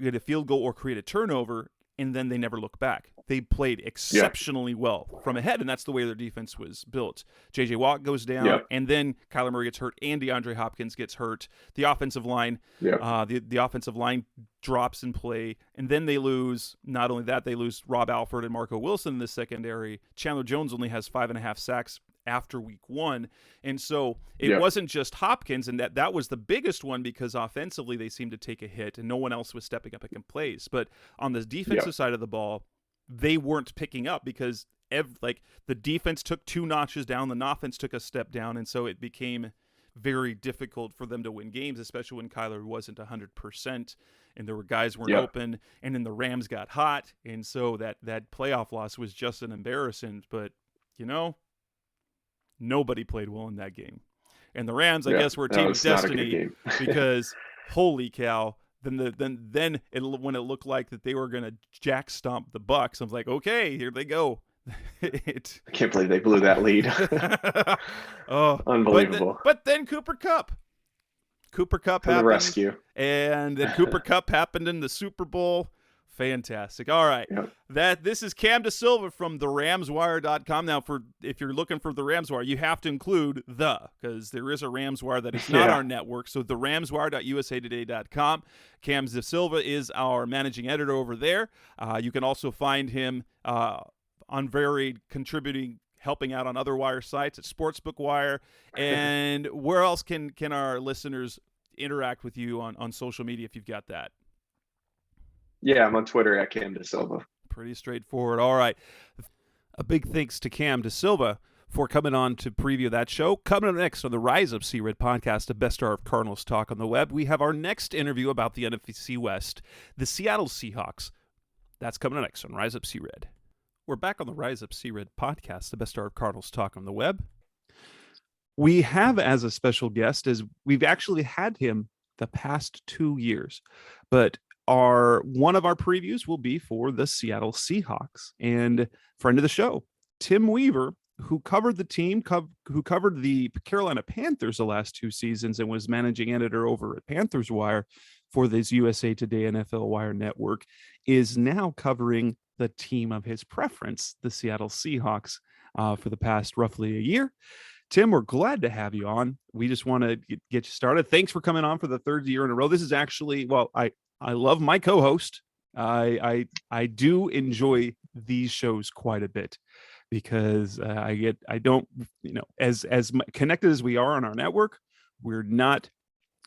get a field goal or create a turnover, and then they never look back. They played exceptionally well from ahead, and that's the way their defense was built. J.J. Watt goes down, and then Kyler Murray gets hurt, and DeAndre Hopkins gets hurt. The offensive line, the offensive line drops in play, and then they lose. Not only that, they lose Rob Alford and Marco Wilson in the secondary. Chandler Jones only has 5.5 sacks after week 1. And so it wasn't just Hopkins, and that was the biggest one because offensively they seemed to take a hit and no one else was stepping up in plays. But on the defensive side of the ball, they weren't picking up because the defense took 2 notches down, the offense took a step down, and so it became very difficult for them to win games, especially when Kyler wasn't 100% and there were guys weren't open, and then the Rams got hot, and so that playoff loss was just an embarrassment. But nobody played well in that game. And the Rams, I guess, were a team of destiny because holy cow, when it looked like that they were going to jack stomp the Bucs, I was like, okay, here they go. I can't believe they blew that lead. Unbelievable. But then Cooper Kupp happened. The rescue. And then Cooper Kupp happened in the Super Bowl. Fantastic. All right. This is Cam DaSilva from theramswire.com. Now, if you're looking for the Rams Wire, you have to include because there is a Rams Wire that is not our network. So theramswire.usatoday.com. Cam DaSilva is our managing editor over there. You can also find him on varied contributing, helping out on other wire sites at Sportsbook Wire. And where else can our listeners interact with you on social media if you've got that? Yeah, I'm on Twitter at Cam DaSilva. Pretty straightforward. All right. A big thanks to Cam DaSilva for coming on to preview that show. Coming up next on the Rise Up C-Red podcast, the best hour of Cardinals talk on the web, we have our next interview about the NFC West, the Seattle Seahawks. That's coming up next on Rise Up C-Red. We're back on the Rise Up C-Red podcast, the best hour of Cardinals talk on the web. We have as a special guest, as we've actually had him the past 2 years, but one of our previews will be for the Seattle Seahawks, and friend of the show, Tim Weaver, who covered the team, who covered the Carolina Panthers the last 2 seasons and was managing editor over at Panthers Wire for this USA Today NFL Wire network, is now covering the team of his preference, the Seattle Seahawks, for the past roughly a year. Tim, we're glad to have you on. We just want to get you started. Thanks for coming on for the 3rd year in a row. This is actually, I love my co-host. I do enjoy these shows quite a bit because as connected as we are on our network, we're not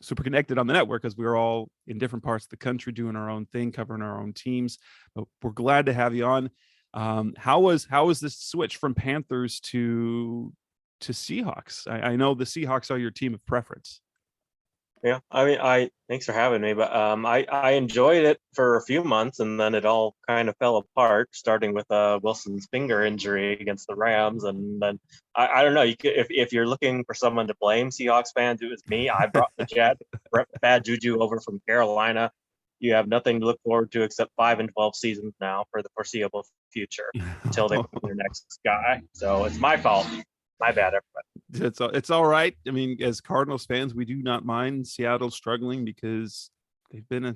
super connected on the network because we're all in different parts of the country doing our own thing, covering our own teams. But we're glad to have you on. How was this switch from Panthers to Seahawks? I know the Seahawks are your team of preference. Yeah, I mean, thanks for having me, but I enjoyed it for a few months, and then it all kind of fell apart, starting with Wilson's finger injury against the Rams, and then I don't know. If you're looking for someone to blame, Seahawks fans, it was me. I brought the bad juju over from Carolina. You have nothing to look forward to except 5-12 seasons now for the foreseeable future until they find their next guy. So it's my fault. My bad, everybody. It's all right. I mean, as Cardinals fans, we do not mind Seattle struggling because they've been a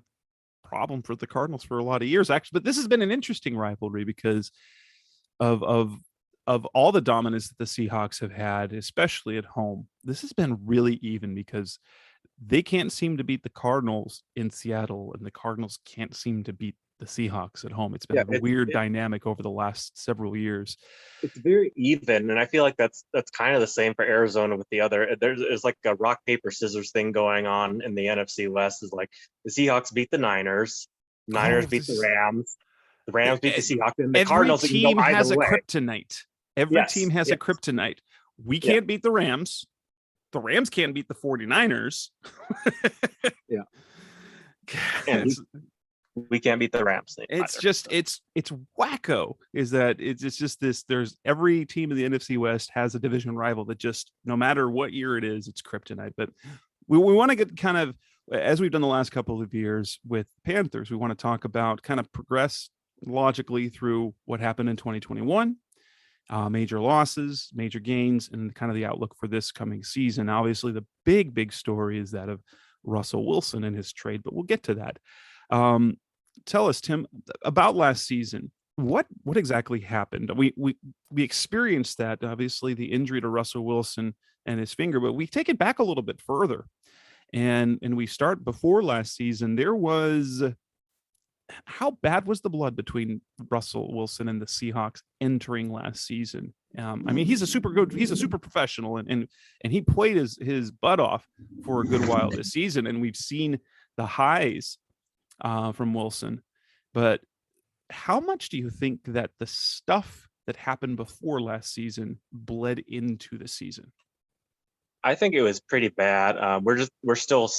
problem for the Cardinals for a lot of years, actually. But this has been an interesting rivalry because of all the dominance that the Seahawks have had, especially at home. This has been really even because they can't seem to beat the Cardinals in Seattle, and the Cardinals can't seem to beat the Seahawks at home. It's been a weird dynamic over the last several years. It's very even, and I feel like that's kind of the same for Arizona with the other. There's like a rock paper scissors thing going on in the NFC West. Is like the Seahawks beat the Niners beat the Rams beat the Seahawks, and the Cardinals. Every team has a kryptonite. Every team has a kryptonite. We can't beat the Rams. The Rams can't beat the 49ers. Yeah. And we can't beat the Rams. It's just it's wacko. Is that it's just this? There's every team in the NFC West has a division rival that just no matter what year it is, it's kryptonite. But we want to get kind of, as we've done the last couple of years with Panthers, we want to talk about kind of progress logically through what happened in 2021 major losses, major gains, and kind of the outlook for this coming season. Obviously, the big story is that of Russell Wilson and his trade, but we'll get to that. Tell us, Tim, about last season. What exactly happened? We experienced that, obviously, the injury to Russell Wilson and his finger, but we take it back a little bit further, and we start before last season. There was, how bad was the blood between Russell Wilson and the Seahawks entering last season? I mean, he's a super professional, and he played his butt off for a good while this season, and we've seen the highs from Wilson. But how much do you think that the stuff that happened before last season bled into the season? I think it was pretty bad. We're still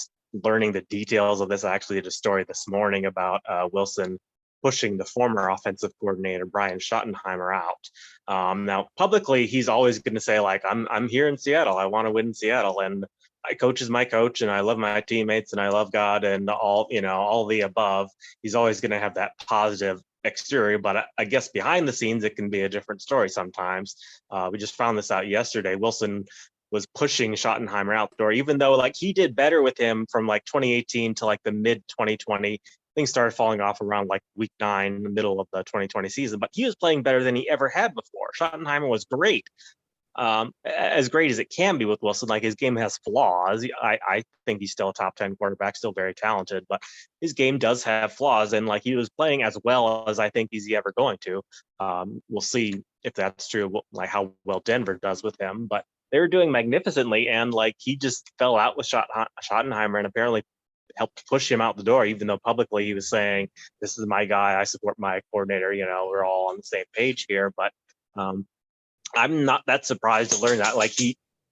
learning the details of this. I actually did a story this morning about Wilson pushing the former offensive coordinator Brian Schottenheimer out. Now, publicly, he's always going to say, like, I'm here in Seattle. I want to win in Seattle, and my coach is my coach, and I love my teammates, and I love God, and all the above. He's always going to have that positive exterior, but I guess behind the scenes, it can be a different story sometimes. We just found this out yesterday. Wilson was pushing Schottenheimer out the door, even though like he did better with him from like 2018 to like the mid 2020. Things started falling off around like week 9, the middle of the 2020 season, but he was playing better than he ever had before. Schottenheimer was great. As great as it can be with Wilson. Like, his game has flaws. I think he's still a top 10 quarterback, still very talented, but his game does have flaws, and like, he was playing as well as I think he's ever going to. We'll see if that's true, like how well Denver does with him, but they were doing magnificently, and like, he just fell out with Schottenheimer and apparently helped push him out the door, even though publicly he was saying, this is my guy, I support my coordinator, we're all on the same page here. But I'm not that surprised to learn that. Like,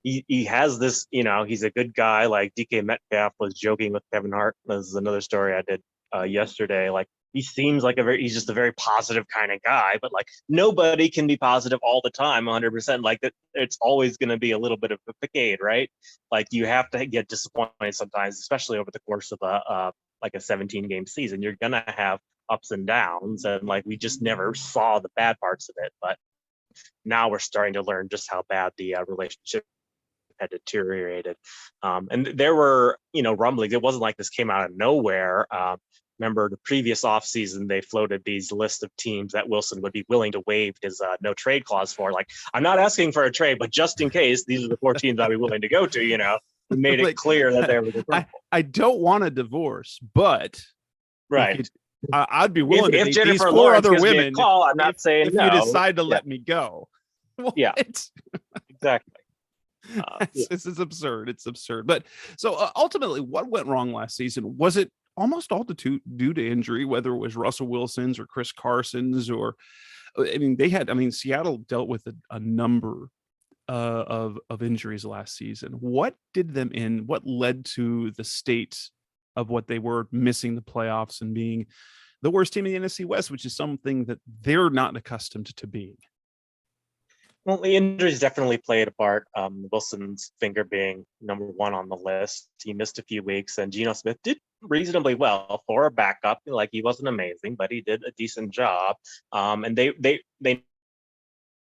he has this, he's a good guy. Like, DK Metcalf was joking with Kevin Hart. This is another story I did yesterday. Like, he seems like he's just a very positive kind of guy, but like, nobody can be positive all the time, 100%. Like, it's always going to be a little bit of a facade, right? Like, you have to get disappointed sometimes, especially over the course of a 17-game season. You're going to have ups and downs, and like, we just never saw the bad parts of it. But now we're starting to learn just how bad the relationship had deteriorated. And there were, rumblings. It wasn't like this came out of nowhere. Remember the previous offseason, they floated these list of teams that Wilson would be willing to waive his no trade clause for. Like, I'm not asking for a trade, but just in case, these are the 4 teams I'd be willing to go to, We made it clear that they were the I don't want a divorce, but right. I'd be willing to if date Jennifer these 4 Lawrence other gives me a women. call, I'm not saying if no. you decide to let me go. What? Yeah, exactly. This is absurd. It's absurd. But so ultimately, what went wrong last season? Was it almost all due to injury, whether it was Russell Wilson's or Chris Carson's, or Seattle dealt with a number of injuries last season. What did them in? What led to the state of what they were, missing the playoffs and being the worst team in the NFC West, which is something that they're not accustomed to being? Well, the injuries definitely played a part. Wilson's finger being number 1 on the list. He missed a few weeks, and Geno Smith did reasonably well for a backup. Like, he wasn't amazing, but he did a decent job. And they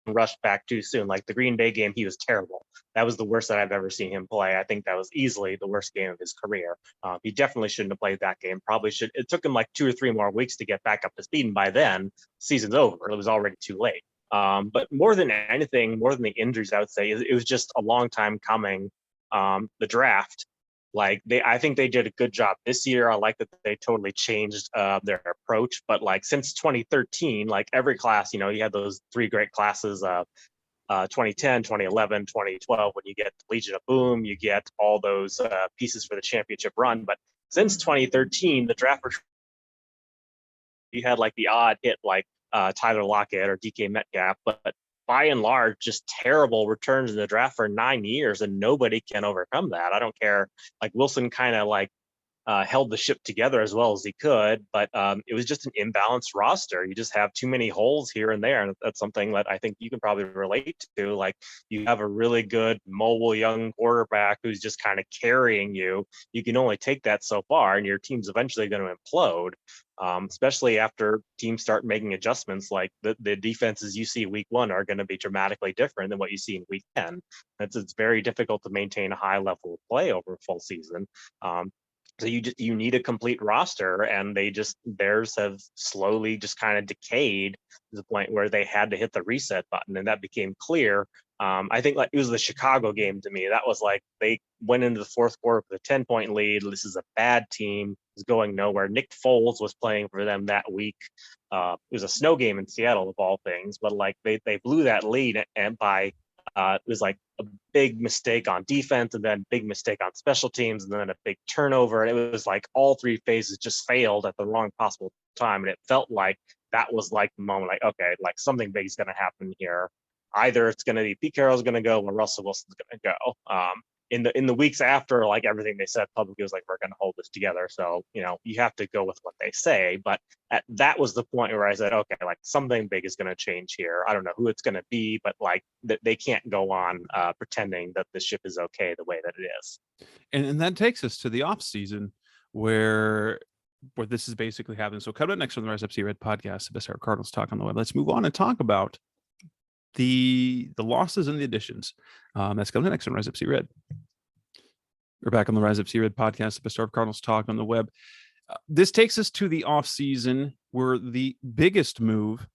rushed back too soon. Like, the Green Bay game, he was terrible. That was the worst that I've ever seen him play. I think that was easily the worst game of his career. He definitely shouldn't have played that game. Probably should. It took him like 2 or 3 more weeks to get back up to speed, and by then, season's over. It was already too late. But more than anything, more than the injuries, I would say, it was just a long time coming. The draft, like, I think they did a good job this year. I like that they totally changed their approach. But like, since 2013, like, every class, you had those 3 great classes, 2010, 2011, 2012. When you get the Legion of Boom, you get all those pieces for the championship run. But since 2013, the draft, you had like the odd hit, like Tyler Lockett or DK Metcalf, but by and large, just terrible returns in the draft for 9 years, and nobody can overcome that. I don't care. Like, Wilson kind of like held the ship together as well as he could, but it was just an imbalanced roster. You just have too many holes here and there, and that's something that I think you can probably relate to. Like, you have a really good mobile young quarterback who's just kind of carrying you. You can only take that so far, and your team's eventually going to implode. Especially after teams start making adjustments, like the defenses you see week 1 are going to be dramatically different than what you see in week 10. It's very difficult to maintain a high level of play over a full season. So you need a complete roster, and theirs have slowly just kind of decayed to the point where they had to hit the reset button, and that became clear. I think like it was the Chicago game to me. That was like they went into the fourth quarter with a 10-point lead. This is a bad team. It's going nowhere. Nick Foles was playing for them that week. It was a snow game in Seattle of all things, but like they blew that lead, and by it was like a big mistake on defense, and then big mistake on special teams, and then a big turnover. And it was like all 3 phases just failed at the wrong possible time. And it felt like that was like the moment, like, okay, like something big is going to happen here. Either it's going to be Pete Carroll's going to go or Russell Wilson's going to go. In the weeks after, like everything they said publicly was like, we're going to hold this together. So, you have to go with what they say. But that was the point where I said, okay, like something big is going to change here. I don't know who it's going to be, but like they can't go on pretending that the ship is okay the way that it is. And that takes us to the offseason where this is basically happening. So coming up next on the Rise Up See Red podcast, the best ever Cardinals talk on the web. Let's move on and talk about the losses and the additions. That's coming next on Rise Up See Red. We're back on the Rise Up See Red podcast, the best of Cardinals talk on the web. This takes us to the offseason, where the biggest move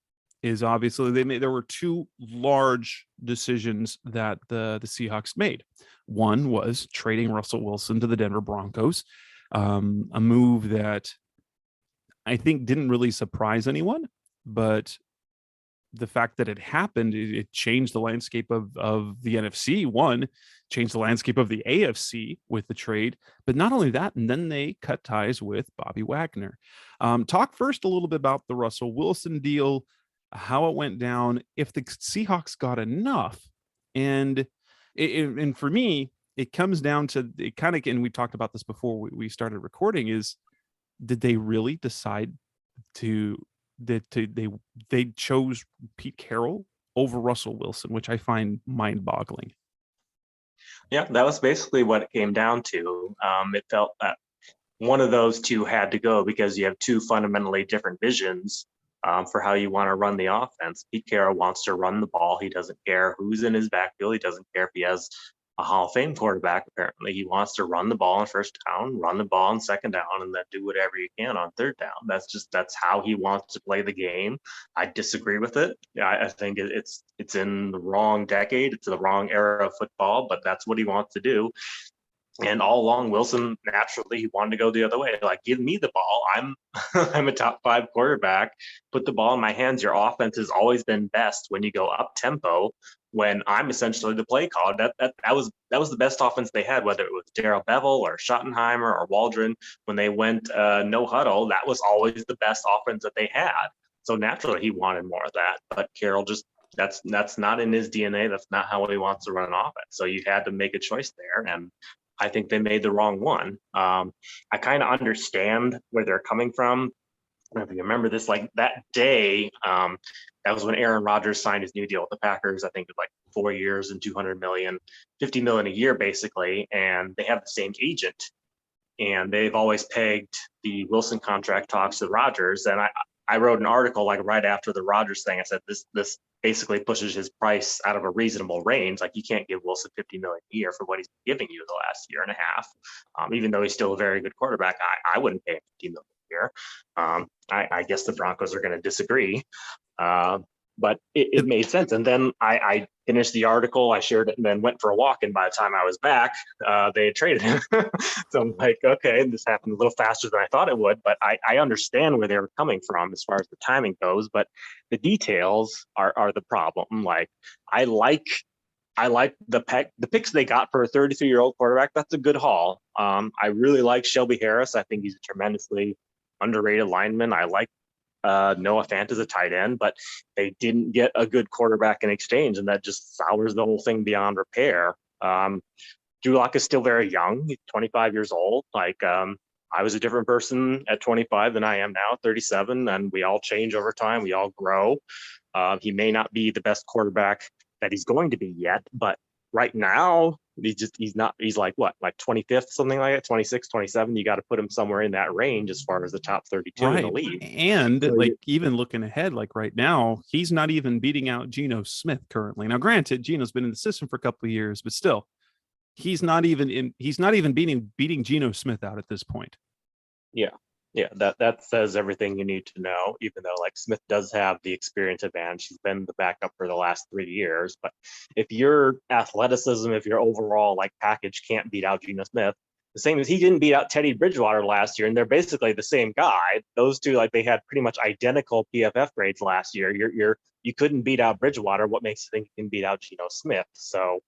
is obviously there were 2 large decisions that the Seahawks made. One was trading Russell Wilson to the Denver Broncos, a move that I think didn't really surprise anyone, but the fact that it happened, it changed the landscape of the NFC. One, changed the landscape of the AFC with the trade. But not only that, and then they cut ties with Bobby Wagner. Talk first a little bit about the Russell Wilson deal, how it went down, if the Seahawks got enough. And for me, it comes down to it kind of, and we talked about this before we started recording, is did they really decide that they chose Pete Carroll over Russell Wilson, which I find mind-boggling. Yeah, that was basically what it came down to. It felt that one of those 2 had to go because you have 2 fundamentally different visions for how you want to run the offense. Pete Carroll wants to run the ball. He doesn't care who's in his backfield. He doesn't care if he has a Hall of Fame quarterback. Apparently, he wants to run the ball on first down, run the ball on second down, and then do whatever you can on third down. That's how he wants to play the game. I disagree with it. I think it's in the wrong decade. It's the wrong era of football, but that's what he wants to do. And all along, Wilson, naturally, he wanted to go the other way. Like, give me the ball. I'm a top 5 quarterback. Put the ball in my hands. Your offense has always been best when you go up tempo. When I'm essentially the play caller, that was the best offense they had. Whether it was Darrell Bevel or Schottenheimer or Waldron, when they went no huddle, that was always the best offense that they had. So naturally, he wanted more of that. But Carroll just that's not in his DNA. That's not how he wants to run an offense. So you had to make a choice there, and I think they made the wrong one. I kind of understand where they're coming from. If you remember this, like that day, that was when Aaron Rodgers signed his new deal with the Packers. I think it was like 4 years and $200 million, $50 million a year, basically. And they have the same agent. And they've always pegged the Wilson contract talks to Rodgers. And I wrote an article like right after the Rodgers thing. I said, this basically pushes his price out of a reasonable range. Like, you can't give Wilson $50 million a year for what he's been giving you the last year and a half. Even though he's still a very good quarterback, I wouldn't pay him $50 million a year. I guess the Broncos are going to disagree. But it made sense. And then I finished the article, I shared it, and then went for a walk. And by the time I was back, they had traded him. So I'm like, okay, this happened a little faster than I thought it would. But I understand where they were coming from as far as the timing goes. But the details are the problem. Like, I like the picks they got for a 33-year-old quarterback. That's a good haul. I really like Shelby Harris. I think he's a tremendously underrated lineman. I like Noah Fant as a tight end, but they didn't get a good quarterback in exchange, and that just sours the whole thing beyond repair. Drew Lock is still very young. He's 25 years old. Like, I was a different person at 25 than I am now, 37, and we all change over time. We all grow. He may not be the best quarterback that he's going to be yet, but right now he's like what, like 25th, something like that, 26, 27. You got to put him somewhere in that range as far as the top 32 in the league. And so, like, even looking ahead, like right now, he's not even beating out Geno Smith currently. Now, granted, Geno's been in the system for a couple of years, but still, he's not even beating Geno Smith out at this point. Yeah, that says everything you need to know, even though like Smith does have the experience advantage. He's been the backup for the last 3 years. But if your athleticism, if your overall like package can't beat out Geno Smith, the same as he didn't beat out Teddy Bridgewater last year, and they're basically the same guy. Those two, like, they had pretty much identical PFF grades last year. You couldn't beat out Bridgewater. What makes you think you can beat out Geno Smith? So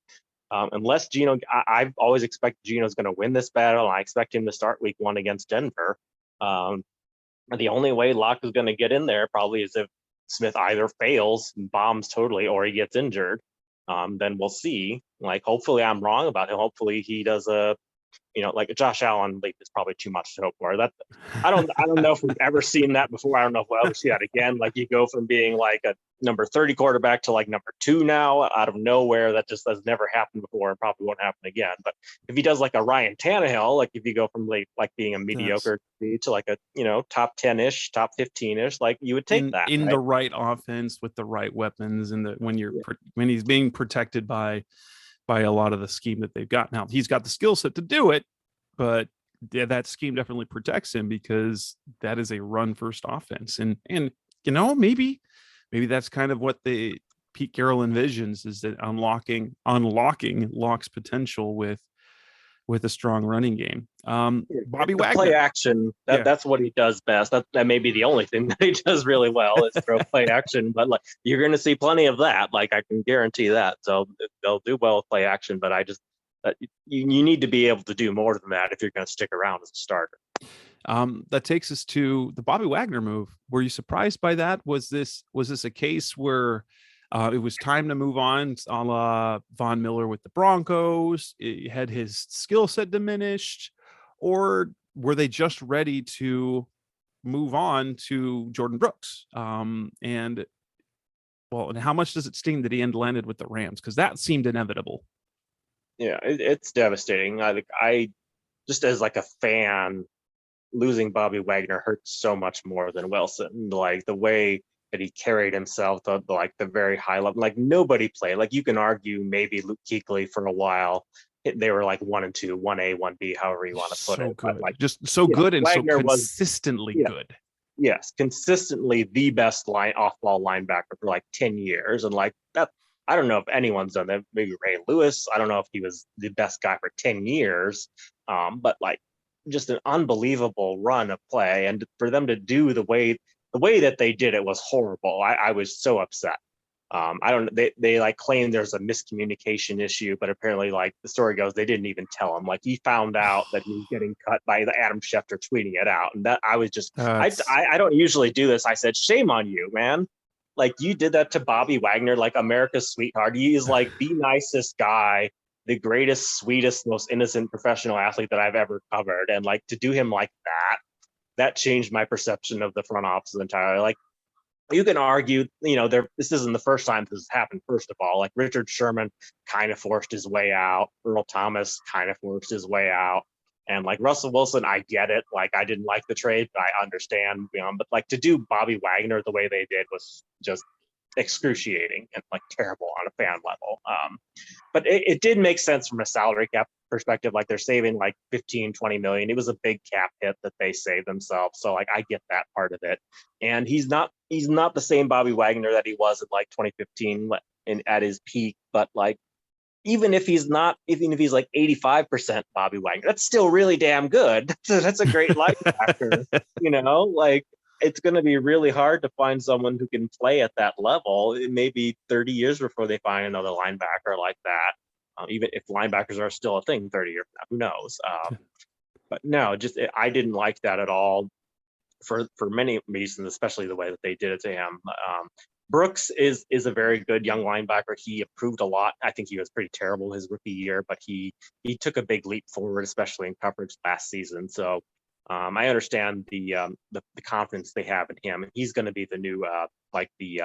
unless Geno, I've always expected Geno's going to win this battle. I expect him to start week 1 against Denver. The only way Locke is going to get in there probably is if Smith either fails, bombs totally, or he gets injured. Then we'll see. Like, hopefully I'm wrong about him. Hopefully he does like a Josh Allen leap is probably too much to hope for. That I don't know if we've ever seen that before. I don't know if we'll ever see that again. Like, you go from being like a number 30 quarterback to like number 2 now out of nowhere. That just has never happened before and probably won't happen again. But if he does like a Ryan Tannehill, like if you go from like being a mediocre to like a top 10-ish, top 15-ish, like you would take that in the right offense with the right weapons, and when he's being protected by a lot of the scheme that they've got. Now, he's got the skill set to do it, but that scheme definitely protects him because that is a run first offense. And maybe that's kind of what Pete Carroll envisions, is that unlocking Locke's potential with a strong running game. Bobby Wagner, play action. That's what he does best. That may be the only thing that he does really well is throw play action. But like, you're going to see plenty of that. Like, I can guarantee that. So they'll do well with play action. But you need to be able to do more than that if you're going to stick around as a starter. That takes us to the Bobby Wagner move. Were you surprised by that? Was this a case where it was time to move on, a la Von Miller with the Broncos? It had his skill set diminished, or were they just ready to move on to Jordan Brooks? And how much does it sting that he landed with the Rams? Because that seemed inevitable. Yeah, it's devastating. I just, as like a fan, losing Bobby Wagner hurts so much more than Wilson. Like, the way that he carried himself to like the very high level, like nobody played. Like, you can argue maybe Luke Kuechly for a while. They were like 1 and 2, 1A, 1B, however you want to put it. Good. But like, just so good, and Wagner so consistently good. Yes, consistently the best off-ball linebacker for like 10 years. And like that, I don't know if anyone's done that. Maybe Ray Lewis. I don't know if he was the best guy for 10 years. But like, just an unbelievable run of play. And for them to do the way that they did it was horrible. I was so upset. They like claim there's a miscommunication issue, but apparently, like the story goes, they didn't even tell him. Like, he found out that he was getting cut by the Adam Schefter tweeting it out. And that I was just, I don't usually do this. I said, shame on you, man. Like, you did that to Bobby Wagner, like America's sweetheart. He is like the nicest guy, the greatest, sweetest, most innocent professional athlete that I've ever covered. And like, to do him like that changed my perception of the front office entirely. Like, you can argue, this isn't the first time this has happened. First of all, like, Richard Sherman kind of forced his way out. Earl Thomas kind of forced his way out. And like Russell Wilson, I get it. Like, I didn't like the trade, but I understand. But like, to do Bobby Wagner the way they did was just excruciating and like terrible on a fan level. But it did make sense from a salary cap perspective. Like, they're saving like 15-20 million. It was a big cap hit that they saved themselves. So like, I get that part of it. And he's not the same Bobby Wagner that he was in like 2015 at his peak. But like, even if he's like 85% Bobby Wagner, that's still really damn good. That's a great linebacker. Like, it's going to be really hard to find someone who can play at that level. It may be 30 years before they find another linebacker like that. Even if linebackers are still a thing 30 years from now, who knows? But no, I didn't like that at all for many reasons, especially the way that they did it to him. Brooks is a very good young linebacker. He improved a lot. I think he was pretty terrible his rookie year, but he took a big leap forward, especially in coverage last season. So I understand the confidence they have in him. He's going to be the new Mike, the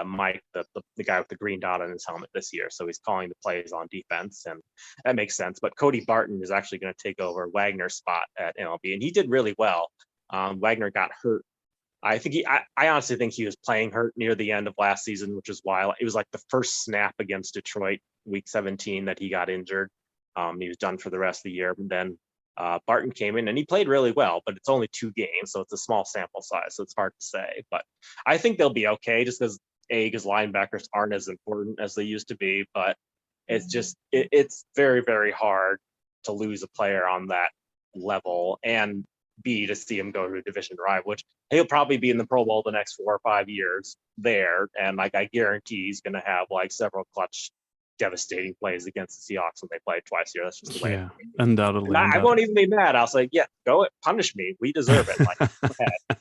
guy with the green dot on his helmet this year. So he's calling the plays on defense, and that makes sense. But Cody Barton is actually going to take over Wagner's spot at MLB, and he did really well. Wagner got hurt. I honestly think he was playing hurt near the end of last season, which is why it was like the first snap against Detroit, week 17, that he got injured. He was done for the rest of the year. But then Barton came in and he played really well, but it's only 2 games, so it's a small sample size, so it's hard to say. But I think they'll be okay, just because linebackers aren't as important as they used to be. But it's just it's very, very hard to lose a player on that level, and B, to see him go to a division rival, which he'll probably be in the Pro Bowl the next 4 or 5 years there, and like I guarantee he's going to have like several clutch, devastating plays against the Seahawks when they play twice a year. That's just the way. Yeah, undoubtedly. I won't even be mad. I'll say, yeah, go punish me. We deserve it. Like, go ahead.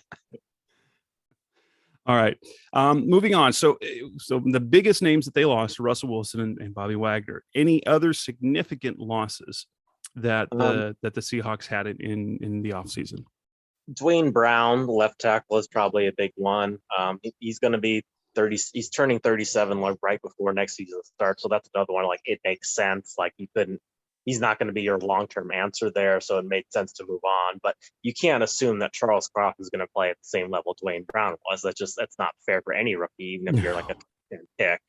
All right. Moving on. So the biggest names that they lost, Russell Wilson and Bobby Wagner. Any other significant losses that the Seahawks had in the offseason? Dwayne Brown, left tackle, is probably a big one. He's going to be 30. He's turning 37 like right before next season starts. So that's another one. Like, it makes sense. Like, he's not going to be your long-term answer there. So it made sense to move on, but you can't assume that Charles Croft is going to play at the same level Dwayne Brown was. That's not fair for any rookie, even if you're like a pick.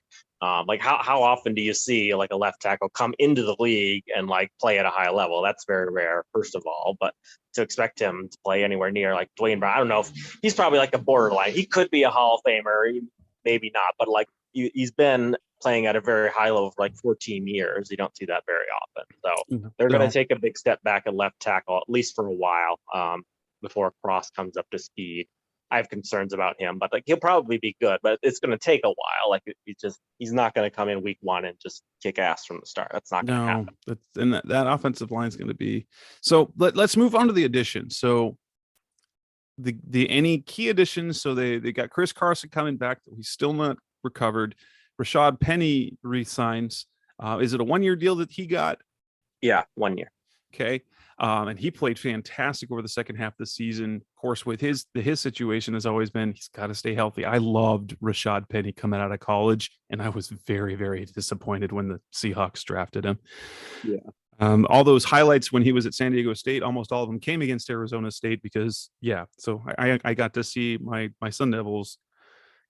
Like how often do you see like a left tackle come into the league and like play at a high level? That's very rare, first of all. But to expect him to play anywhere near like Dwayne Brown, I don't know if he's probably like a borderline. He could be a Hall of Famer, maybe not, but like he's been playing at a very high level for like 14 years. You don't see that very often. So they're going to take a big step back at left tackle, at least for a while, before Cross comes up to speed. I have concerns about him, but like he'll probably be good, but it's going to take a while. Like he's not going to come in week 1 and just kick ass from the start. That's not going to happen. And that offensive line is going to be. So let's move on to the additions. So the any key additions. So they got Chris Carson coming back. He's still not recovered. Rashad Penny resigns. Is it a 1-year deal that he got? Yeah, 1 year. Okay. And he played fantastic over the second half of the season. Of course, with his situation has always been, he's got to stay healthy. I loved Rashad Penny coming out of college, and I was very, very disappointed when the Seahawks drafted him. Yeah. All those highlights when he was at San Diego State, almost all of them came against Arizona State because, so I got to see my Sun Devils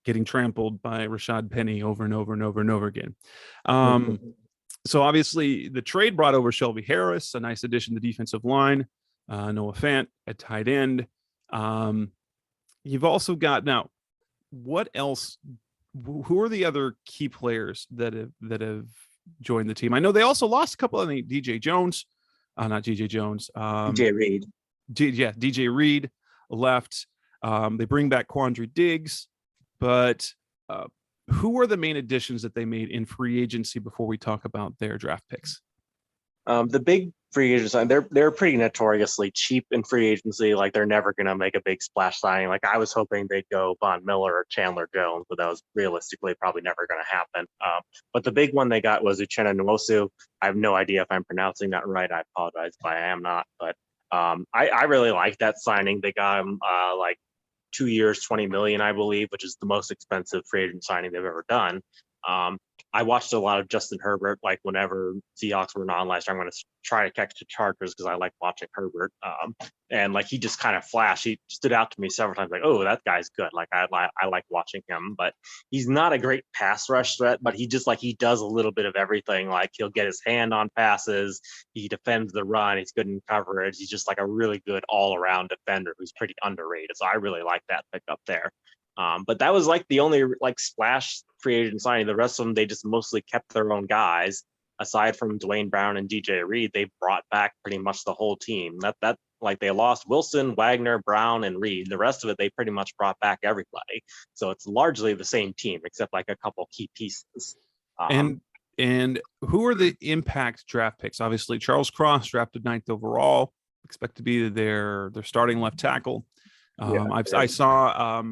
getting trampled by Rashad Penny over and over and over and over again. So obviously the trade brought over Shelby Harris, a nice addition to the defensive line, Noah Fant at tight end. You've also got now, what else? Who are the other key players that have joined the team? I know they also lost a couple. I think DJ Jones, not DJ Jones. DJ Reed. DJ Reed left. They bring back Quandre Diggs, but who are the main additions that they made in free agency before we talk about their draft picks? The big free agents, they're pretty notoriously cheap in free agency. Like, they're never going to make a big splash signing. Like, I was hoping they'd go Von Miller or Chandler Jones, but that was realistically probably never going to happen. But the big one they got was Uchenna Nwosu. I have no idea if I'm pronouncing that right. I apologize if I am not. But I really like that signing. They got him like 2 years, $20 million, I believe, which is the most expensive free agent signing they've ever done. I watched a lot of Justin Herbert, like whenever Seahawks were on last year. I'm going to try to catch the Chargers because I like watching Herbert. And like, he just kind of flashed. He stood out to me several times. Like, oh, that guy's good. Like, I like watching him, but he's not a great pass rush threat, but he does a little bit of everything. Like, he'll get his hand on passes. He defends the run. He's good in coverage. He's just like a really good all around defender who's pretty underrated. So I really like that pickup there. But that was like the only like splash free agent signing. The rest of them, they just mostly kept their own guys. Aside from Dwayne Brown and DJ Reed, they brought back pretty much the whole team. That like, they lost Wilson, Wagner, Brown, and Reed. The rest of it, they pretty much brought back everybody. So it's largely the same team, except like a couple key pieces. And who are the impact draft picks? Obviously, Charles Cross drafted 9th overall, expect to be their starting left tackle. I saw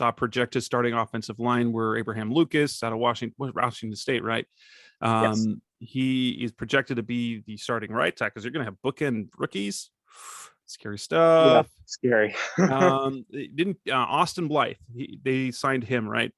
a projected starting offensive line where Abraham Lucas out of Washington State, right? Yes. He is projected to be the starting right tackle because you're going to have bookend rookies. Scary stuff. Yeah, scary. Didn't Austin Blythe? They signed him, right?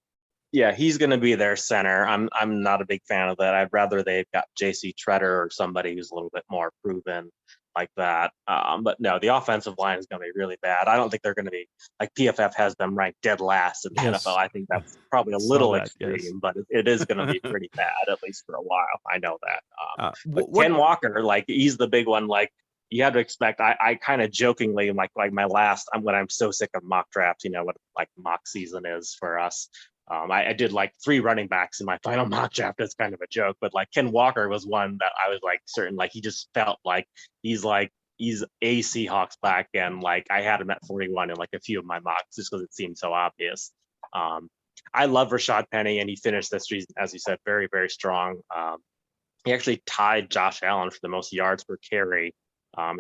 Yeah, he's going to be their center. I'm not a big fan of that. I'd rather they've got J.C. Treader or somebody who's a little bit more proven like that. But no, the offensive line is going to be really bad. I don't think they're going to be like PFF has them ranked dead last in the NFL. I think that's probably a little extreme, but it is going to be pretty bad, at least for a while. I know that. But Ken Walker, like he's the big one. Like you had to expect. I kind of jokingly like my last. When I'm so sick of mock drafts, you know what like mock season is for us. I did like 3 running backs in my final mock draft. It's kind of a joke, but like Ken Walker was one that I was like certain, like he just felt like he's a Seahawks back end. Like I had him at 41 in like a few of my mocks just because it seemed so obvious. I love Rashad Penny, and he finished this season, as you said, very, very strong. He actually tied Josh Allen for the most yards per carry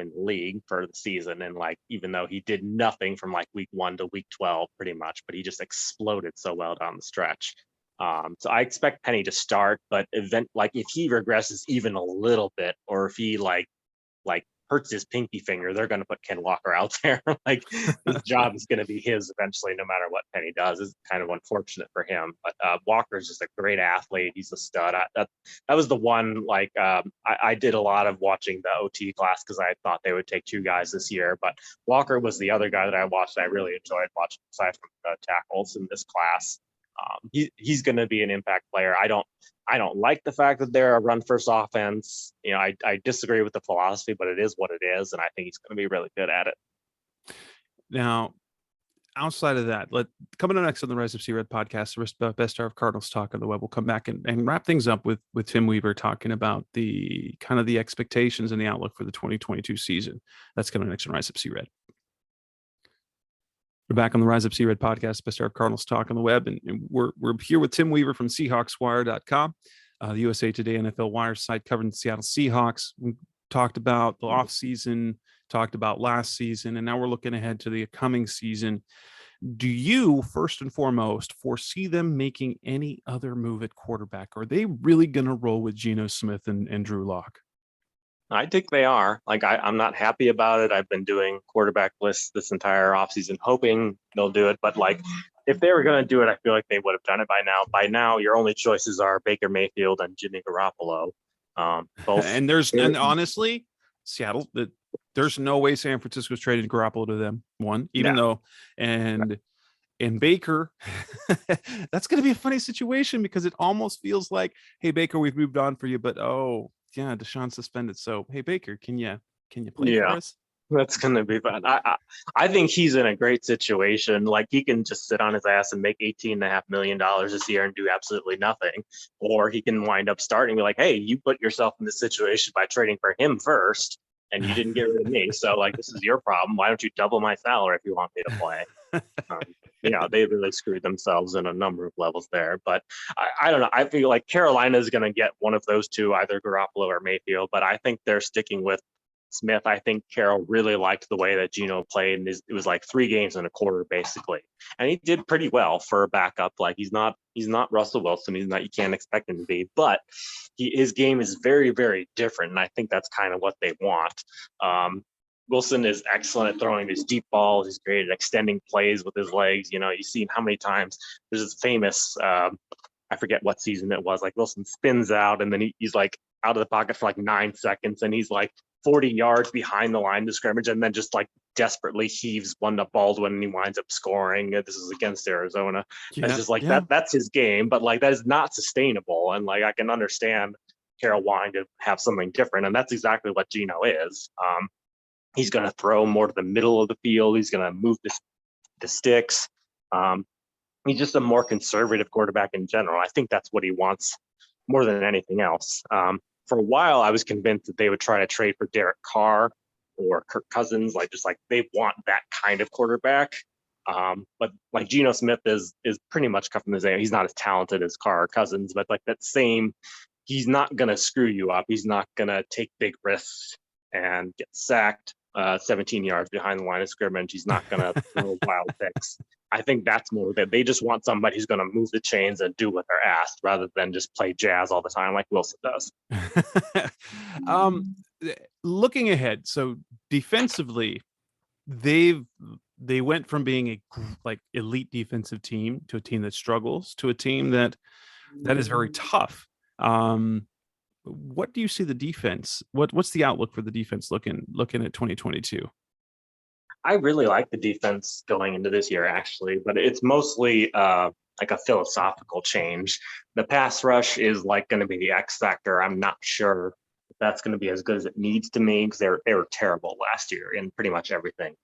in the league for the season. And like, even though he did nothing from like week 1 to week 12 pretty much, but he just exploded so well down the stretch. So I expect Penny to start, but like if he regresses even a little bit, or if he like hurts his pinky finger, they're going to put Ken Walker out there. Like his job is going to be his eventually, no matter what Penny does. It's kind of unfortunate for him, but Walker is just a great athlete. He's a stud. That was the one, like I did a lot of watching the OT class because I thought they would take 2 guys this year, but Walker was the other guy that I watched. I really enjoyed watching aside from the tackles in this class. He's going to be an impact player. I don't like the fact that they're a run first offense. You know, I disagree with the philosophy, but it is what it is, and I think he's going to be really good at it. Now, outside of that, coming up next on the Rise of Sea Red podcast, the best hour of Cardinals talk on the web. We'll come back and wrap things up with Tim Weaver talking about the kind of the expectations and the outlook for the 2022 season. That's coming next on Rise of Sea Red. We're back on the Rise Up Sea Red podcast, best hour of Cardinals talk on the web, and we're here with Tim Weaver from SeahawksWire.com, the USA Today NFL Wire site covering the Seattle Seahawks. We talked about the offseason, talked about last season, and now we're looking ahead to the coming season. Do you, first and foremost, foresee them making any other move at quarterback? Are they really going to roll with Geno Smith and Drew Lock? I think they are. Like I'm not happy about it. I've been doing quarterback lists this entire offseason, hoping they'll do it. But like, if they were going to do it, I feel like they would have done it by now. By now, your only choices are Baker Mayfield and Jimmy Garoppolo. Both. and honestly, Seattle, there's no way San Francisco's traded Garoppolo to them. And Baker, that's going to be a funny situation because it almost feels like, hey, Baker, we've moved on for you, but yeah, Deshaun's suspended. So, hey, Baker, can you play for us? That's going to be fun. I think he's in a great situation. Like he can just sit on his ass and make $18.5 million this year and do absolutely nothing. Or he can wind up starting and be like, hey, you put yourself in this situation by trading for him first and you didn't get rid of me. So like, this is your problem. Why don't you double my salary if you want me to play? They really screwed themselves in a number of levels there. But I don't know. I feel like Carolina is going to get one of those two, either Garoppolo or Mayfield. But I think they're sticking with Smith. I think Carroll really liked the way that Geno played. And it was like 3 games and a quarter, basically. And he did pretty well for a backup. Like he's not Russell Wilson. You can't expect him to be. But his game is very, very different. And I think that's kind of what they want. Wilson is excellent at throwing these deep balls. He's great at extending plays with his legs. You know, you've seen how many times there's this famous, I forget what season it was, like Wilson spins out and then he's like out of the pocket for like 9 seconds and he's like 40 yards behind the line of scrimmage and then just like desperately heaves one to Baldwin and he winds up scoring. This is against Arizona. It's just like that's his game, but like that is not sustainable. And like I can understand Carroll wanting to have something different, and that's exactly what Geno is. He's going to throw more to the middle of the field. He's going to move the sticks. He's just a more conservative quarterback in general. I think that's what he wants more than anything else. For a while, I was convinced that they would try to trade for Derek Carr or Kirk Cousins, like they want that kind of quarterback. But like Geno Smith is pretty much cut from the same. He's not as talented as Carr or Cousins, but like that same, he's not going to screw you up. He's not going to take big risks and get sacked 17 yards behind the line of scrimmage. He's not going to throw wild picks. I think that's more that they just want somebody who's going to move the chains and do what they're asked rather than just play jazz all the time like Wilson does. Looking ahead, so defensively, they went from being a like elite defensive team to a team that struggles to a team that is very tough. What do you see the defense? What's the outlook for the defense looking at 2022? I really like the defense going into this year, actually, but it's mostly like a philosophical change. The pass rush is like going to be the X factor. I'm not sure if that's going to be as good as it needs to be, because they were terrible last year in pretty much everything.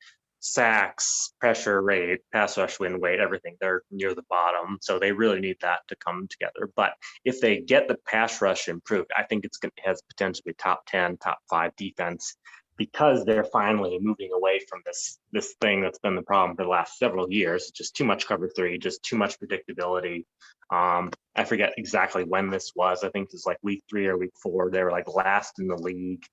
Sacks, pressure rate, pass rush win rate, everything. They're near the bottom. So they really need that to come together. But if they get the pass rush improved, I think it has potential to be top 10, top 5 defense, because they're finally moving away from this thing that's been the problem for the last several years. Just too much cover 3, just too much predictability. I forget exactly when this was. I think it was like week 3 or week 4. They were like last in the league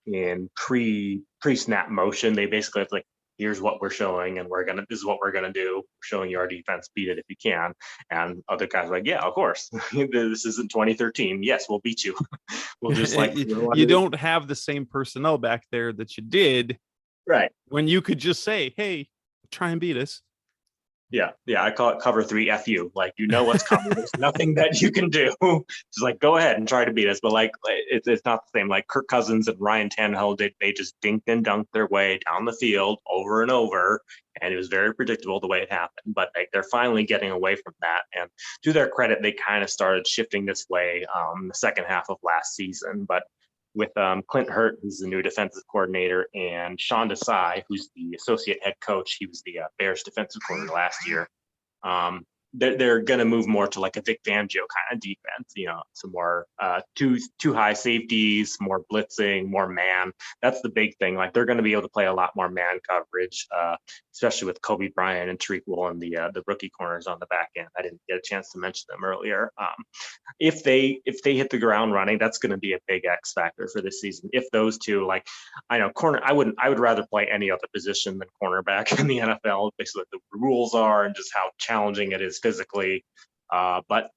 in pre-snap motion. They basically have like, here's what we're showing, and this is what we're gonna do. We're showing you our defense, beat it if you can. And other guys are like, yeah, of course. This isn't 2013. Yes, we'll beat you. We'll just like you don't have the same personnel back there that you did, right? When you could just say, hey, try and beat us. Yeah, I call it cover 3 FU. Like, you know what's coming. There's nothing that you can do. Just like, go ahead and try to beat us. But like, it's not the same. Like Kirk Cousins and Ryan Tannehill, they just dinked and dunked their way down the field over and over, and it was very predictable the way it happened. But like, they're finally getting away from that. And to their credit, they kind of started shifting this way the second half of last season. But with Clint Hurt, who's the new defensive coordinator, and Sean Desai, who's the associate head coach. He was the Bears defensive coordinator last year. They're going to move more to like a Vic Fangio kind of defense, some more two high safeties, more blitzing, more man. That's the big thing. Like, they're going to be able to play a lot more man coverage, especially with Kobe Bryant and Tariq Woolen, the rookie corners on the back end. I didn't get a chance to mention them earlier. If they hit the ground running, that's going to be a big X factor for this season. If those two, like, I know I would rather play any other position than cornerback in the NFL, basically what the rules are and just how challenging it is physically. But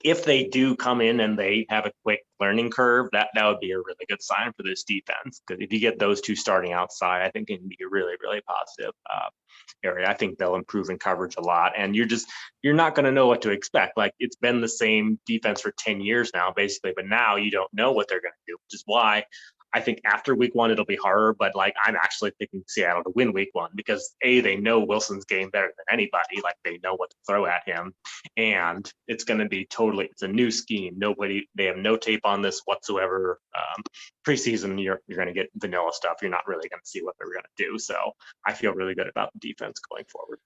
if they do come in and they have a quick learning curve, that would be a really good sign for this defense. Because if you get those two starting outside, I think it can be a really, really positive area. I think they'll improve in coverage a lot. And you're not going to know what to expect. Like, it's been the same defense for 10 years now, basically, but now you don't know what they're going to do, which is why I think after week 1, it'll be harder, but like, I'm actually picking Seattle to win week 1 because they know Wilson's game better than anybody. Like, they know what to throw at him, and it's going to be it's a new scheme. They have no tape on this whatsoever. Preseason, you're going to get vanilla stuff. You're not really going to see what they're going to do. So I feel really good about the defense going forward.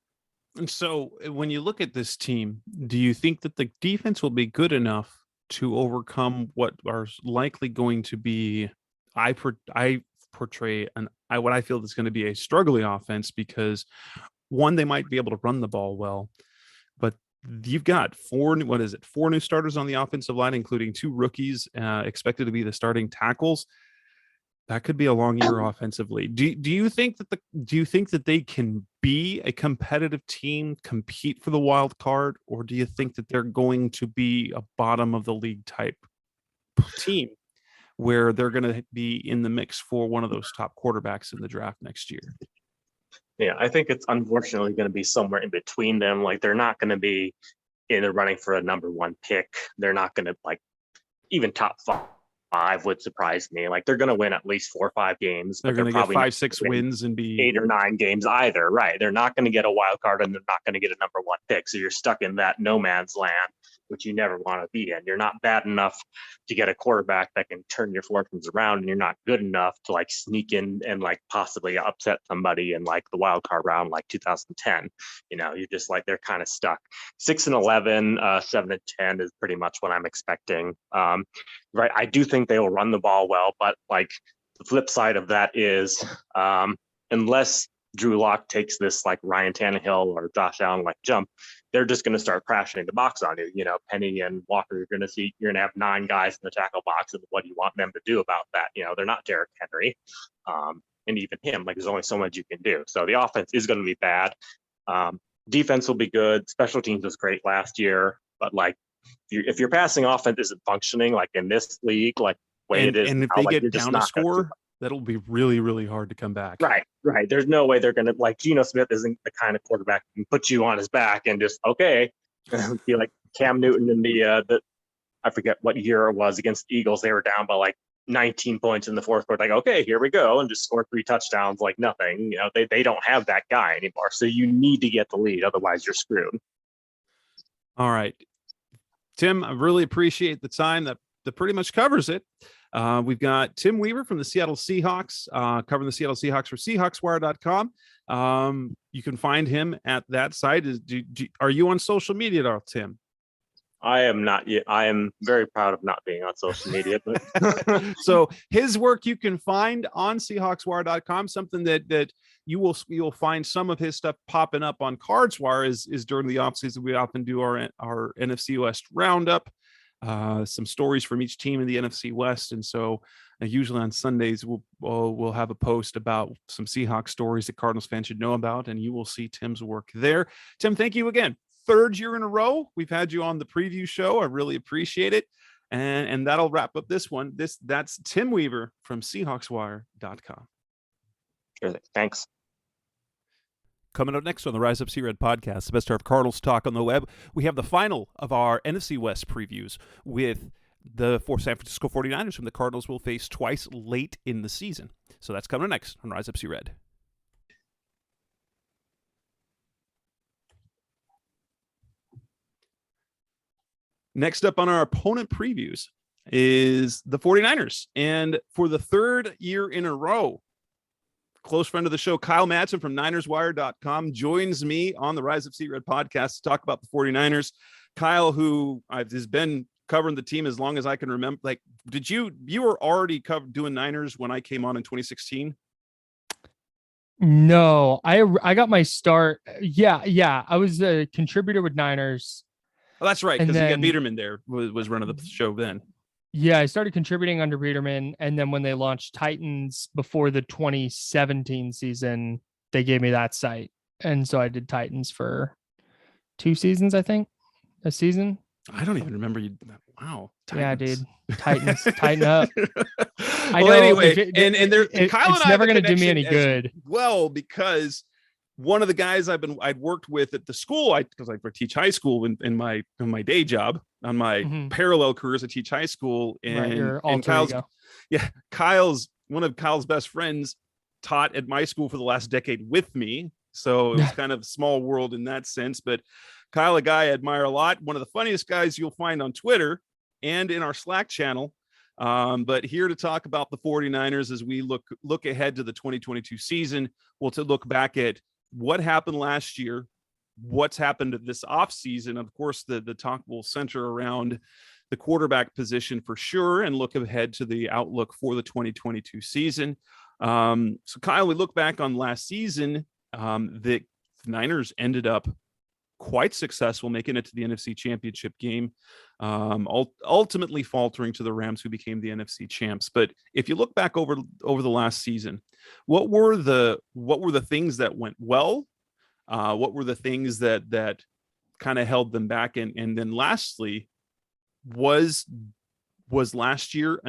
And so when you look at this team, do you think that the defense will be good enough to overcome what are likely going to be, I portray what I feel is going to be a struggling offense? Because one, they might be able to run the ball well, but you've got four new starters on the offensive line, including 2 rookies expected to be the starting tackles. That could be a long year offensively. Do you think that they can be a competitive team, compete for the wild card, or do you think that they're going to be a bottom of the league type team where they're going to be in the mix for one of those top quarterbacks in the draft next year? Yeah, I think it's unfortunately going to be somewhere in between them. Like, they're not going to be in the running for a number 1 pick. They're not going to, like, even top 5 would surprise me. Like, they're going to win at least 4 or 5 games. They're going to get 5-6 wins and be 8 or 9 games either. Right. They're not going to get a wild card, and they're not going to get a number 1 pick. So you're stuck in that no man's land, which you never want to be in. You're not bad enough to get a quarterback that can turn your fortunes around, and you're not good enough to like sneak in and like possibly upset somebody in like the wild card round like 2010. You're just like, they're kind of stuck. 6-11, 7-10 is pretty much what I'm expecting. Right. I do think they will run the ball well, but like, the flip side of that is unless Drew Lock takes this like Ryan Tannehill or Josh Allen like jump, they're just going to start crashing the box on you. Penny and Walker, you're going to have 9 guys in the tackle box, and what do you want them to do about that? They're not Derrick Henry, and even him, like, there's only so much you can do. So the offense is going to be bad. Defense will be good. Special teams was great last year, but like, if your passing offense isn't functioning like in this league, like way it is, and if now, they like, get down a score, that'll be really, really hard to come back. Right. There's no way they're going to, like, Geno Smith isn't the kind of quarterback who can put you on his back and just, okay, be like Cam Newton in the I forget what year it was against the Eagles. They were down by like 19 points in the fourth quarter. Like, okay, here we go. And just score 3 touchdowns like nothing. You know, they don't have that guy anymore. So you need to get the lead. Otherwise, you're screwed. All right. Tim, I really appreciate the time. That pretty much covers it. We've got Tim Weaver from the Seattle Seahawks, covering the Seattle Seahawks for SeahawksWire.com. You can find him at that site. Are you on social media at all, Tim? I am not yet. I am very proud of not being on social media. But so his work you can find on SeahawksWire.com. Something that you'll find some of his stuff popping up on CardsWire is during the offseason. We often do our NFC West roundup, some stories from each team in the NFC West, and so usually on Sundays we'll have a post about some Seahawks stories that Cardinals fans should know about, and you will see Tim's work there. Tim, thank you again. 3rd year in a row we've had you on the preview show. I really appreciate it. And that'll wrap up this one. That's Tim Weaver from SeahawksWire.com. Sure. Thanks. Coming up next on the Rise Up Sea Red podcast, the best of Cardinals talk on the web, we have the final of our NFC West previews with the San Francisco 49ers, whom the Cardinals will face twice late in the season. So that's coming up next on Rise Up Sea Red. Next up on our opponent previews is the 49ers. And for the 3rd year in a row, close friend of the show, Kyle Madson from NinersWire.com, joins me on the Rise of Sea Red podcast to talk about the 49ers. Kyle, who has been covering the team as long as I can remember. Like, you were already doing Niners when I came on in 2016? No, I got my start. Yeah. I was a contributor with Niners. Oh, that's right, because you got Biederman there was running the show then. Yeah, I started contributing under Biederman, and then when they launched Titans before the 2017 season, they gave me that site, and so I did Titans for 2 seasons, I think, a season. I don't even remember you. Wow. Titans. Yeah, dude. Titans, tighten up. Well, anyway, Kyle and it's I never going to do me any good. Well, because one of the guys I'd worked with at the school, because I teach high school in my day job, on my parallel careers, I teach high school, and Kyle's one of Kyle's best friends taught at my school for the last decade with me. So it was kind of a small world in that sense. But Kyle, a guy I admire a lot, one of the funniest guys you'll find on Twitter and in our Slack channel. But here to talk about the 49ers as we look ahead to the 2022 season. We'll look back at what happened last year, what's happened this offseason. Of course, the talk will center around the quarterback position for sure, and look ahead to the outlook for the 2022 season. So Kyle, we look back on last season, the Niners ended up quite successful, making it to the NFC Championship game, ultimately faltering to the Rams, who became the NFC champs. But if you look back over the last season, what were the things that went well? What were the things that kind of held them back? And then lastly, was last year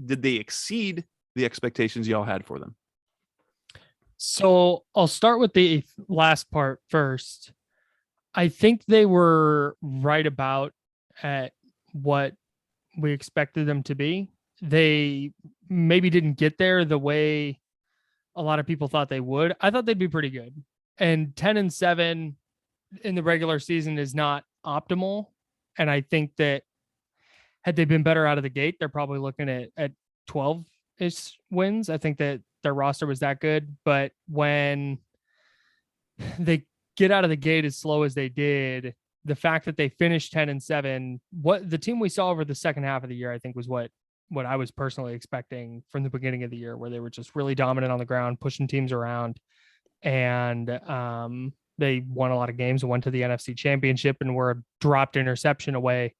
did they exceed the expectations y'all had for them? So I'll start with the last part first. I think they were right about at what we expected them to be. They maybe didn't get there the way a lot of people thought they would. I thought they'd be pretty good. And 10-7 in the regular season is not optimal. And I think that had they been better out of the gate, they're probably looking at 12-ish wins. I think that their roster was that good. But when they get out of the gate as slow as they did, the fact that they finished 10-7, what the team we saw over the second half of the year, I think was what I was personally expecting from the beginning of the year, where they were just really dominant on the ground, pushing teams around. And they won a lot of games and went to the NFC Championship and were a dropped interception away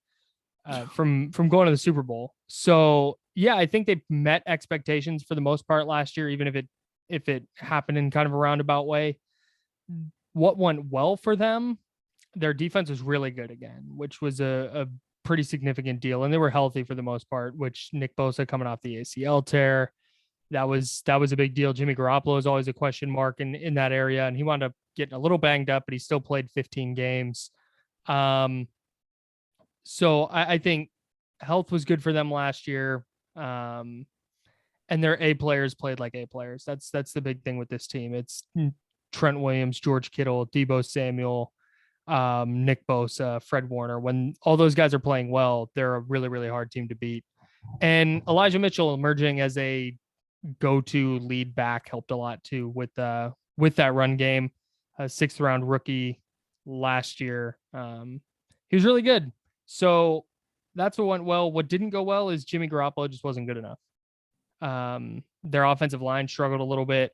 from going to the Super Bowl. So yeah, I think they met expectations for the most part last year, even if it happened in kind of a roundabout way. What went well for them, their defense was really good again, which was a pretty significant deal. And they were healthy for the most part, which Nick Bosa coming off the ACL tear, That was a big deal. Jimmy Garoppolo is always a question mark in that area, and he wound up getting a little banged up, but he still played 15 games. So I think health was good for them last year. And their A players played like A players. That's the big thing with this team. It's Trent Williams, George Kittle, Deebo Samuel, Nick Bosa, Fred Warner. When all those guys are playing well, they're a really, really hard team to beat. And Elijah Mitchell emerging as a go-to lead back helped a lot too with that run game. A 6th round rookie last year. He was really good. So that's what went well. What didn't go well is Jimmy Garoppolo just wasn't good enough. Their offensive line struggled a little bit,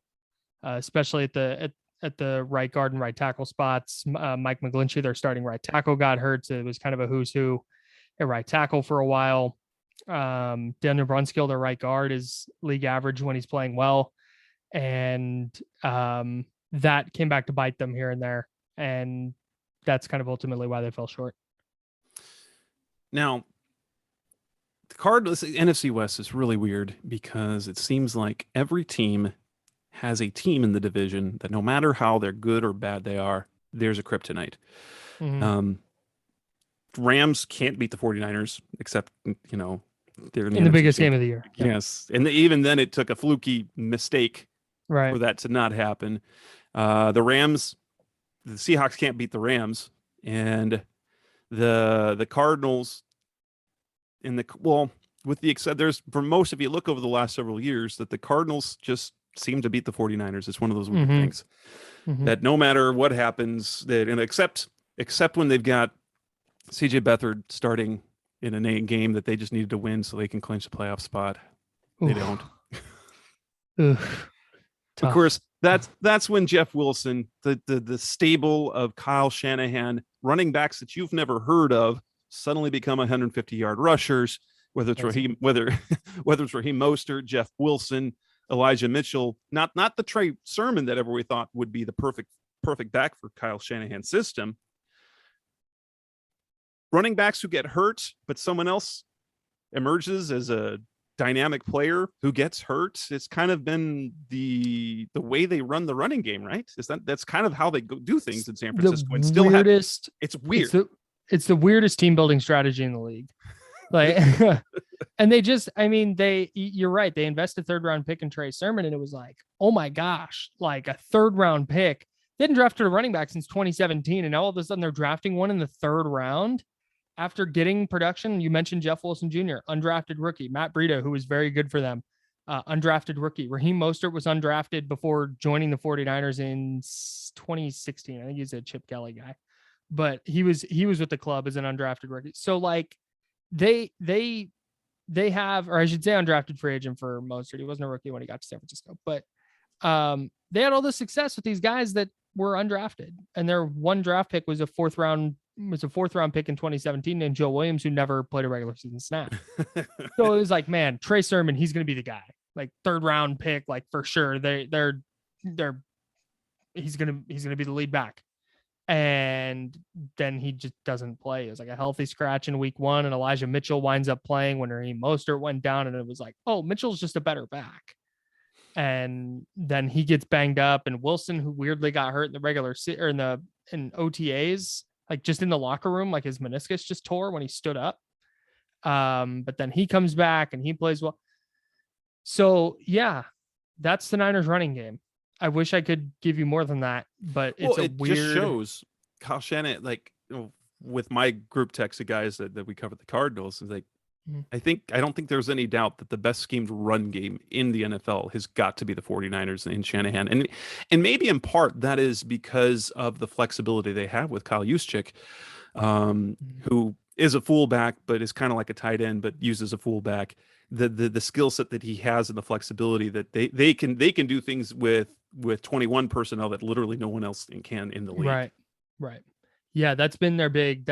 especially at the right guard and right tackle spots. Mike McGlinchey, their starting right tackle, got hurt. So it was kind of a who's who at right tackle for a while. Daniel Brunskill, their right guard, is league average when he's playing well. And that came back to bite them here and there. And that's kind of ultimately why they fell short. Now, the Cardinals, NFC West is really weird because it seems like every team has a team in the division that no matter how they're good or bad they are, there's a kryptonite. Mm-hmm. Rams can't beat the 49ers, except, they're in the biggest game of the year. Yes. And even then it took a fluky mistake for that to not happen. The Seahawks can't beat the Rams, and the Cardinals with the except there's for most, if you look over the last several years, that the Cardinals just seem to beat the 49ers. It's one of those weird things that no matter what happens, except when they've got CJ Beathard starting in a game that they just needed to win so they can clinch the playoff spot. They don't. Of course, that's when Jeff Wilson, the stable of Kyle Shanahan, running backs that you've never heard of, suddenly become 150-yard rushers. Whether it's Raheem Mostert, Jeff Wilson, Elijah Mitchell, not the Trey Sermon that everybody thought would be the perfect back for Kyle Shanahan's system. Running backs who get hurt, but someone else emerges as a dynamic player who gets hurt. It's kind of been the way they run the running game, right? That's kind of how they do things in San Francisco. And still it's weird. It's the weirdest team building strategy in the league. Like, and you're right. They invested 3rd round pick in Trey Sermon, and it was like, oh my gosh, like a 3rd round pick. They hadn't drafted a running back since 2017, and now all of a sudden they're drafting one in the 3rd round. After getting production, you mentioned Jeff Wilson Jr., undrafted rookie. Matt Breida, who was very good for them, undrafted rookie. Raheem Mostert was undrafted before joining the 49ers in 2016. I think he's a Chip Kelly guy, but he was with the club as an undrafted rookie. So like they have, or I should say undrafted free agent for Mostert. He wasn't a rookie when he got to San Francisco, but they had all the success with these guys that were undrafted, and their one draft pick was a 4th round pick in 2017 named Joe Williams, who never played a regular season snap. So it was like, man, Trey Sermon, he's going to be the guy, like 3rd round pick, like for sure. He's going to be the lead back. And then he just doesn't play. It was like a healthy scratch in week 1, and Elijah Mitchell winds up playing when Raheem Mostert went down, and it was like, oh, Mitchell's just a better back. And then he gets banged up, and Wilson, who weirdly got hurt in the regular or in OTAs, like just in the locker room, like his meniscus just tore when he stood up. But then he comes back and he plays well. So yeah, that's the Niners running game. I wish I could give you more than that, but it just shows Kyle Shanahan, like, with my group text of guys that we cover the Cardinals, is like, I don't think there's any doubt that the best schemed run game in the NFL has got to be the 49ers and Shanahan. And maybe in part that is because of the flexibility they have with Kyle Juszczyk, who is a fullback, but is kind of like a tight end, but uses a fullback. The skill set that he has and the flexibility that they can do things with 21 personnel that literally no one else can in the league. Right. Yeah, that's been their big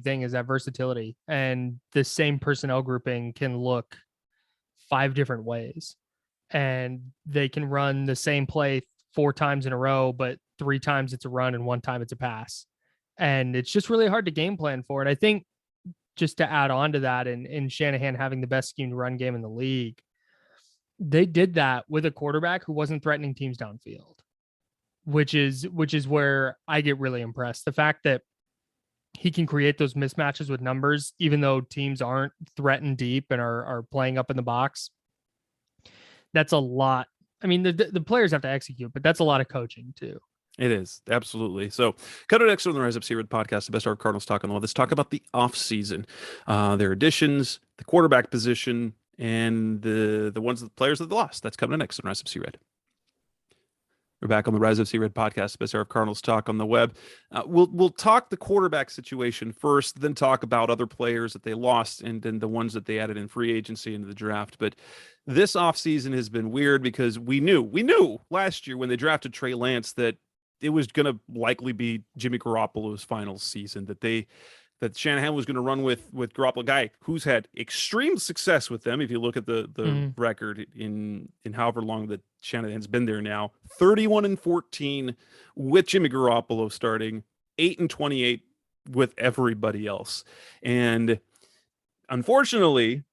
thing, is that versatility, and the same personnel grouping can look 5 different ways, and they can run the same play 4 times in a row, but 3 times it's a run and 1 time it's a pass. And it's just really hard to game plan for it. I think, just to add on to that, and Shanahan having the best schemed run game in the league, they did that with a quarterback who wasn't threatening teams downfield, which is where I get really impressed. The fact that he can create those mismatches with numbers, even though teams aren't threatened deep and are playing up in the box. That's a lot. I mean, the players have to execute, but that's a lot of coaching too. It is, absolutely. So, cut it next on the Rise Up Sea Red podcast, the best of our Cardinals talk on the web. Let's talk about the offseason, their additions, the quarterback position, and the players that they lost. That's coming next on Rise Up Sea Red. We're back on the Rise of Sea Red podcast, the best of Cardinals talk on the web. We'll talk the quarterback situation first, then talk about other players that they lost and then the ones that they added in free agency into the draft. But this offseason has been weird because we knew last year when they drafted Trey Lance that it was going to likely be Jimmy Garoppolo's final season, that Shanahan was going to run with Garoppolo, guy who's had extreme success with them. If you look at the record in however long that Shanahan's been there now, 31-14 with Jimmy Garoppolo starting, 8-28 with everybody else. And unfortunately,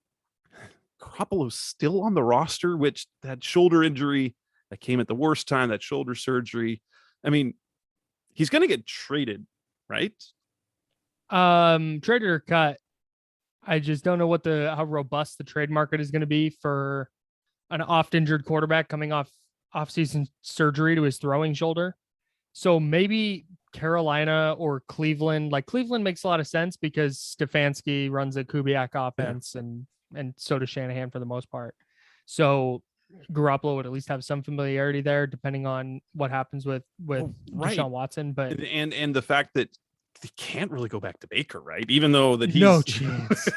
Garoppolo's still on the roster, which that shoulder injury that came at the worst time, that shoulder surgery. I mean, he's going to get traded, right? Traded or cut. I just don't know how robust the trade market is going to be for an oft injured quarterback coming off offseason surgery to his throwing shoulder. So maybe Carolina or Cleveland. Like Cleveland makes a lot of sense because Stefanski runs a Kubiak offense and so does Shanahan for the most part. So Garoppolo would at least have some familiarity there, depending on what happens with Deshaun Watson. But and the fact that they can't really go back to Baker, right? Even though that he's no chance.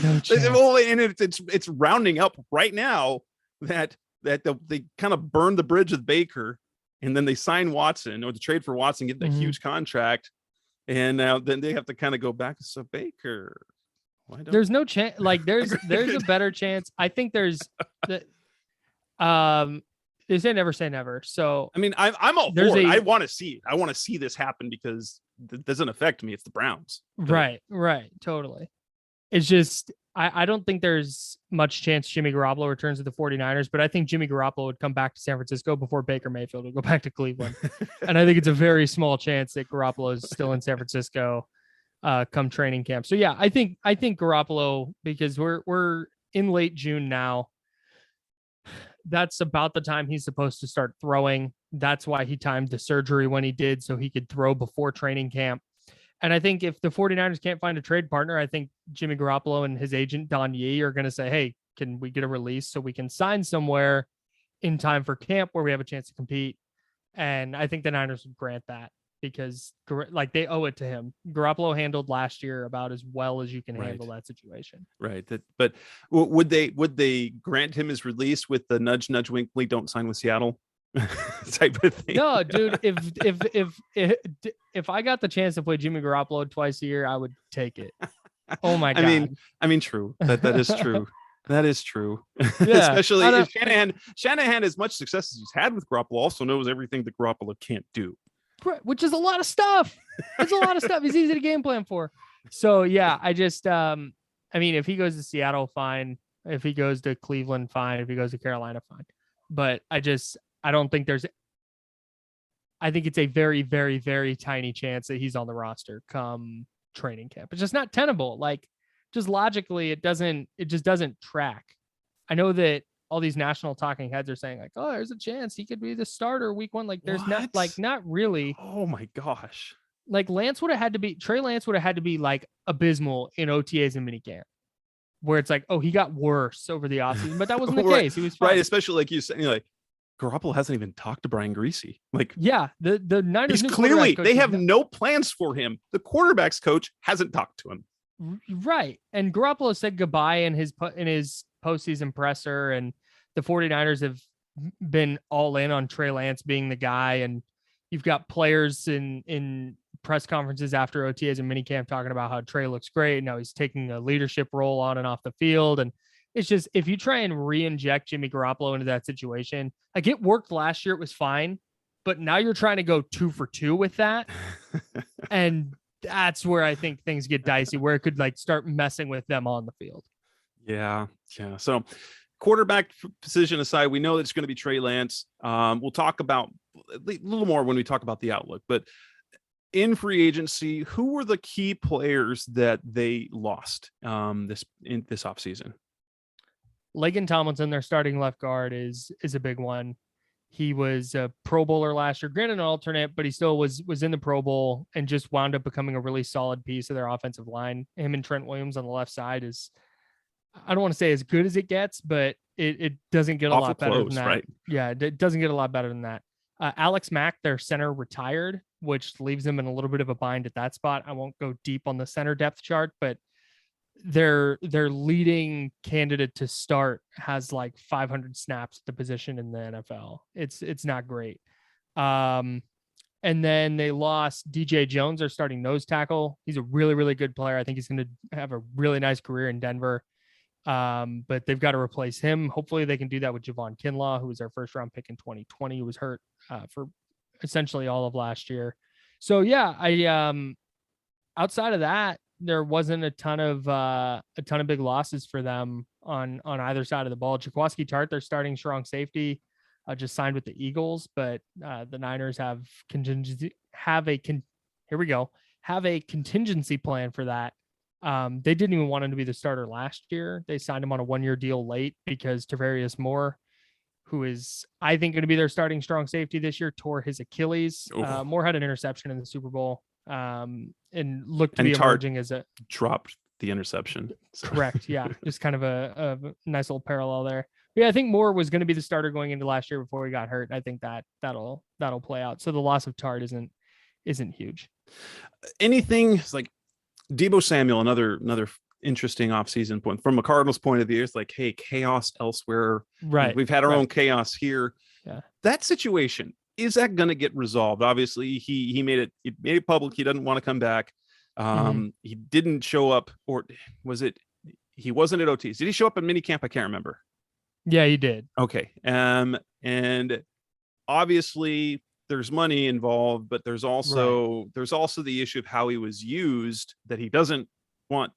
Well, and it's rounding up right now that they kind of burned the bridge with Baker, and then they sign Watson or the trade for Watson, get that huge contract, and now then they have to kind of go back to Baker. There's no chance. Like there's a better chance. I think there's the. They say never say never. So I mean, I'm all for it. I want to see it. I want to see this happen because it doesn't affect me. It's the Browns. Right. Totally. It's just I don't think there's much chance Jimmy Garoppolo returns to the 49ers, but I think Jimmy Garoppolo would come back to San Francisco before Baker Mayfield would go back to Cleveland. And I think it's a very small chance that Garoppolo is still in San Francisco come training camp. So yeah, I think Garoppolo, because we're in late June now. That's about the time he's supposed to start throwing. That's why he timed the surgery when he did, so he could throw before training camp. And I think if the 49ers can't find a trade partner, I think Jimmy Garoppolo and his agent, Don Yee, are going to say, hey, can we get a release so we can sign somewhere in time for camp where we have a chance to compete? And I think the Niners would grant that because like they owe it to him. Garoppolo handled last year about as well as you can handle that situation. Right. But would they grant him his release with the nudge, wink, wink, don't sign with Seattle type of thing? No, dude, if I got the chance to play Jimmy Garoppolo twice a year, I would take it. Oh my God. I mean, true. That is true. That is true. Yeah, especially if Shanahan, as much success as he's had with Garoppolo, also knows everything that Garoppolo can't do. Which is a lot of stuff. It's a lot of stuff. It's easy to game plan for. So yeah, I just I mean, if he goes to Seattle, fine. If he goes to Cleveland, fine. If he goes to Carolina, fine. But I don't think I think it's a very, very, very tiny chance that he's on the roster come training camp. It's just not tenable. Like just logically, it just doesn't track. I know that all these national talking heads are saying like, oh, there's a chance he could be the starter week one. Like there's not really. Oh my gosh. Like Trey Lance would have had to be like abysmal in OTAs and minicamp where it's like, oh, he got worse over the offseason, but that wasn't the case. He was fine. Right. Especially like you said, like Garoppolo hasn't even talked to Brian Griese. Like, yeah, the Niners. He's clearly, they have no plans for him. The quarterback's coach hasn't talked to him. Right. And Garoppolo said goodbye in his postseason presser, and the 49ers have been all in on Trey Lance being the guy. And you've got players in press conferences after OTAs and minicamp talking about how Trey looks great. Now he's taking a leadership role on and off the field. And it's just, if you try and re-inject Jimmy Garoppolo into that situation, like it worked last year, it was fine, but now you're trying to go 2 for 2 with that. And that's where I think things get dicey, where it could like start messing with them on the field. Yeah. So quarterback position aside, we know that it's going to be Trey Lance. We'll talk about a little more when we talk about the outlook, but in free agency, who were the key players that they lost this offseason? Lagan Tomlinson, their starting left guard, is a big one. He was a Pro Bowler last year, granted an alternate, but he still was in the Pro Bowl and just wound up becoming a really solid piece of their offensive line. Him and Trent Williams on the left side is, I don't want to say as good as it gets, but it doesn't get a lot better than that. Right? Yeah, it doesn't get a lot better than that. Alex Mack, their center, retired, which leaves them in a little bit of a bind at that spot. I won't go deep on the center depth chart, but their leading candidate to start has like 500 snaps at the position in the NFL. It's not great. And then they lost DJ Jones, their starting nose tackle. He's a really, really good player. I think he's going to have a really nice career in Denver. But they've got to replace him. Hopefully they can do that with Javon Kinlaw, who was their first round pick in 2020, who was hurt for essentially all of last year. So yeah, outside of that, there wasn't a ton of big losses for them on either side of the ball. Jaquaski Tart, their starting strong safety, just signed with the Eagles, but the Niners have a contingency plan for that. They didn't even want him to be the starter last year. They signed him on a 1-year deal late because Tavarius Moore, who is, I think, going to be their starting strong safety this year, tore his Achilles. Moore had an interception in the Super Bowl. And looked to be emerging as a dropped the interception. Correct. Yeah. Just kind of a nice little parallel there. But yeah, I think Moore was going to be the starter going into last year before he got hurt. I think that'll play out. So the loss of Tart isn't huge. Anything like Deebo Samuel, another interesting offseason point from a Cardinals point of view. It's like, hey, chaos elsewhere. Right. We've had our own chaos here. Yeah. That situation, is that going to get resolved? Obviously, he made it public. He doesn't want to come back. He didn't show up, or was it? He wasn't at OTs. Did he show up at minicamp? I can't remember. Yeah, he did. Okay. And obviously there's money involved, but there's also the issue of how he was used, that he doesn't want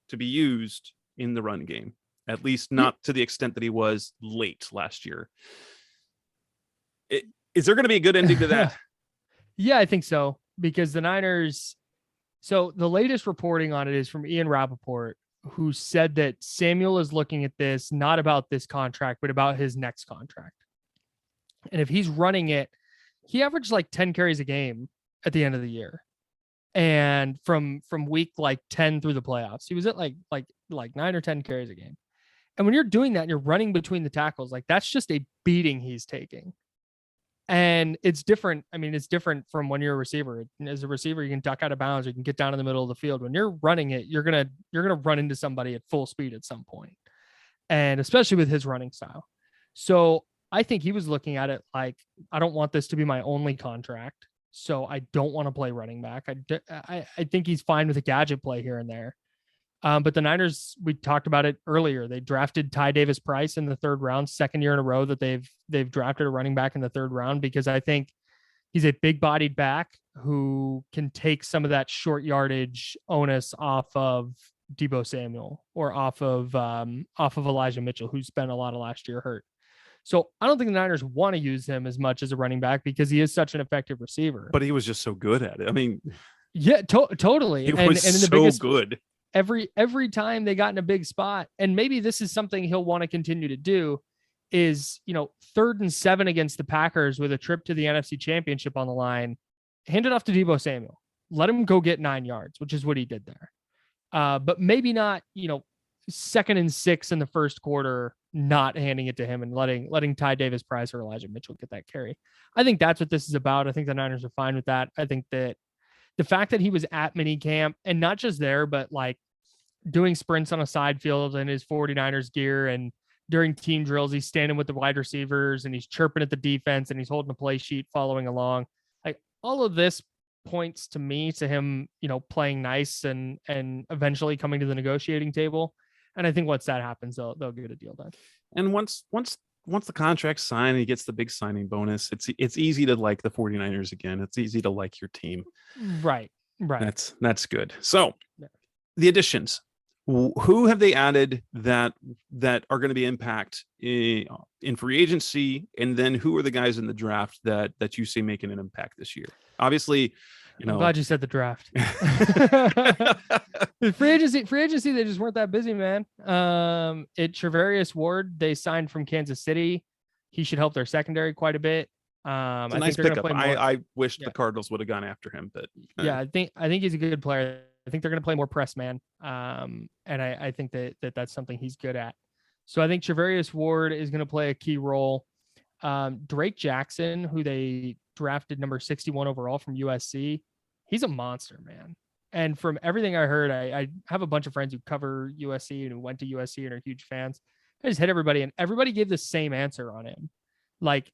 to be used in the run game, at least not to the extent that he was late last year. Is there going to be a good ending to that? Yeah, I think so, because the Niners, so the latest reporting on it is from Ian Rappaport, who said that Samuel is looking at this, not about this contract, but about his next contract. And if he's running it, he averaged like 10 carries a game at the end of the year. And from week like 10 through the playoffs, he was at like 9 or 10 carries a game. And when you're doing that and you're running between the tackles, like that's just a beating he's taking. And it's different. I mean, it's different from when you're a receiver. As a receiver, you can duck out of bounds, you can get down in the middle of the field. When you're running it, you're gonna run into somebody at full speed at some point. And especially with his running style. So I think he was looking at it like, I don't want this to be my only contract. So I don't want to play running back. I think he's fine with a gadget play here and there. But the Niners, we talked about it earlier. They drafted Ty Davis Price in the 3rd round, 2nd year in a row that they've drafted a running back in the 3rd round, because I think he's a big bodied back who can take some of that short yardage onus off of Deebo Samuel or off of Elijah Mitchell, who spent a lot of last year hurt. So I don't think the Niners want to use him as much as a running back because he is such an effective receiver. But he was just so good at it. I mean, yeah, totally. He was so good. Every time they got in a big spot, and maybe this is something he'll want to continue to do, is, 3rd and 7 against the Packers with a trip to the NFC Championship on the line, hand it off to Deebo Samuel. Let him go get 9 yards, which is what he did there. But maybe not, 2nd and 6 in the first quarter, not handing it to him and letting Ty Davis Price or Elijah Mitchell get that carry. I think that's what this is about. I think the Niners are fine with that. I think that the fact that he was at minicamp, and not just there, but like doing sprints on a side field in his 49ers gear, and during team drills, he's standing with the wide receivers and he's chirping at the defense and he's holding a play sheet following along. Like, all of this points to me to him, playing nice and eventually coming to the negotiating table. And I think once that happens, they'll get a deal done. And once the contract's signed and he gets the big signing bonus, it's easy to like the 49ers again. It's easy to like your team. Right. That's good. So the additions. who have they added that are going to be impact in free agency, and then who are the guys in the draft that you see making an impact this year? Obviously, I'm glad you said the draft. free agency, they just weren't that busy, man. Trevarius Ward, they signed from Kansas City. He should help their secondary quite a bit. I nice think they're going to pickup. play more. I wish the Cardinals would have gone after him, but I think he's a good player. I think they're going to play more press man. And I think that's something he's good at. So I think Trevarius Ward is going to play a key role. Drake Jackson, who they drafted number 61 overall from USC, he's a monster, man. And from everything I heard, I have a bunch of friends who cover USC and who went to USC and are huge fans. I just hit everybody, and everybody gave the same answer on him. Like,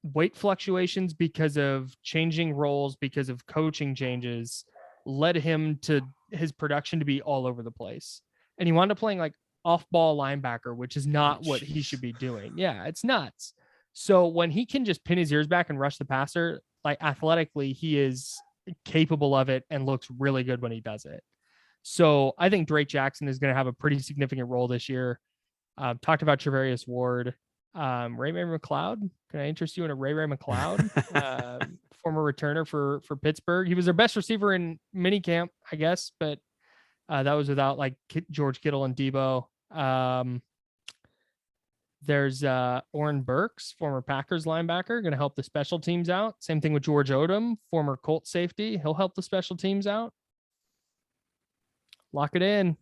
weight fluctuations because of changing roles, because of coaching changes, led him to his production to be all over the place. And he wound up playing like off-ball linebacker, which is not what he should be doing. Yeah, it's nuts. So when he can just pin his ears back and rush the passer, like athletically, he is capable of it and looks really good when he does it. So I think Drake Jackson is going to have a pretty significant role this year. Talked about Trevarius Ward. Ray McLeod. Can I interest you in a Ray McLeod? Former returner for Pittsburgh. He was their best receiver in minicamp, I guess, but that was without like George Kittle and Debo. There's Oren Burks, former Packers linebacker, going to help the special teams out. Same thing with George Odom, former Colts safety. He'll help the special teams out. Lock it in.